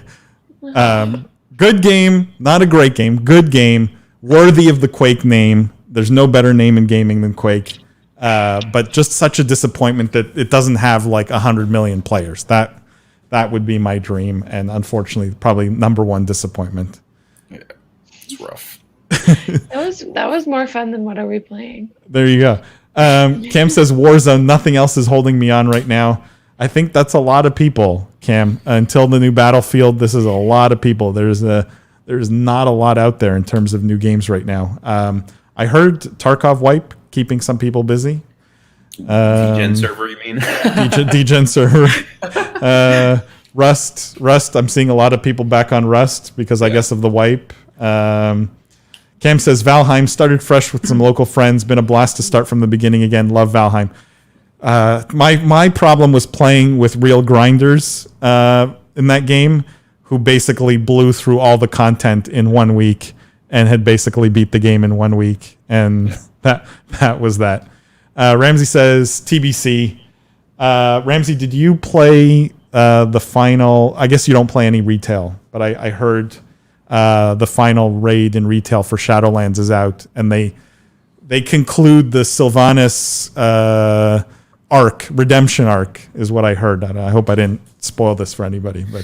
Good game, not a great game. Good game, worthy of the Quake name. There's no better name in gaming than Quake. But just such a disappointment that it doesn't have like 100 million players. That would be my dream, and unfortunately, probably number 1 disappointment. Yeah, it's rough. That was more fun than What Are We Playing? There you go. Cam says Warzone, nothing else is holding me on right now. I think that's a lot of people, Cam. Until the new Battlefield, this is a lot of people. There's not a lot out there in terms of new games right now. I heard Tarkov Wipe keeping some people busy. DGen server, you mean? DGen server. Rust. I'm seeing a lot of people back on Rust because I guess of the wipe. Cam says Valheim started fresh with some local friends. Been a blast to start from the beginning again. Love Valheim. My problem was playing with real grinders in that game, who basically blew through all the content in 1 week and had basically beat the game in 1 week, and that was that. Ramsey says TBC. Ramsey, did you play the final? I guess you don't play any retail, but I heard the final raid in retail for Shadowlands is out, and they conclude the Sylvanas redemption arc is what I heard. I hope I didn't spoil this for anybody, but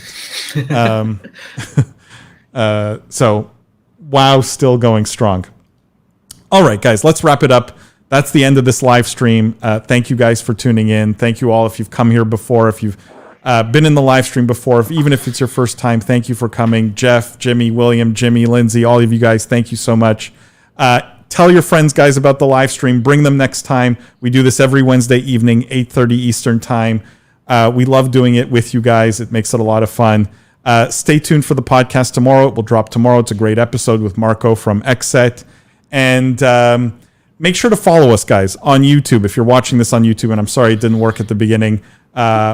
so WoW still going strong. All right, guys, let's wrap it up. That's the end of this live stream. Thank you guys for tuning in. Thank you all if you've come here before, if you've been in the live stream before, even if it's your first time, thank you for coming. Jeff, Jimmy, William, Jimmy, Lindsay, all of you guys, thank you so much. Tell your friends, guys, about the live stream. Bring them next time. We do this every Wednesday evening, 8:30 Eastern time. We love doing it with you guys. It makes it a lot of fun. Stay tuned for the podcast tomorrow. It will drop tomorrow. It's a great episode with Marco from XSET. And make sure to follow us, guys, on YouTube. If you're watching this on YouTube, and I'm sorry it didn't work at the beginning,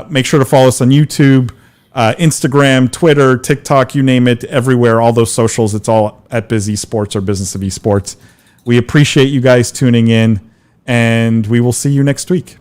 make sure to follow us on YouTube, Instagram, Twitter, TikTok, you name it, everywhere, all those socials. It's all at Biz Esports or Business of Esports. We appreciate you guys tuning in, and we will see you next week.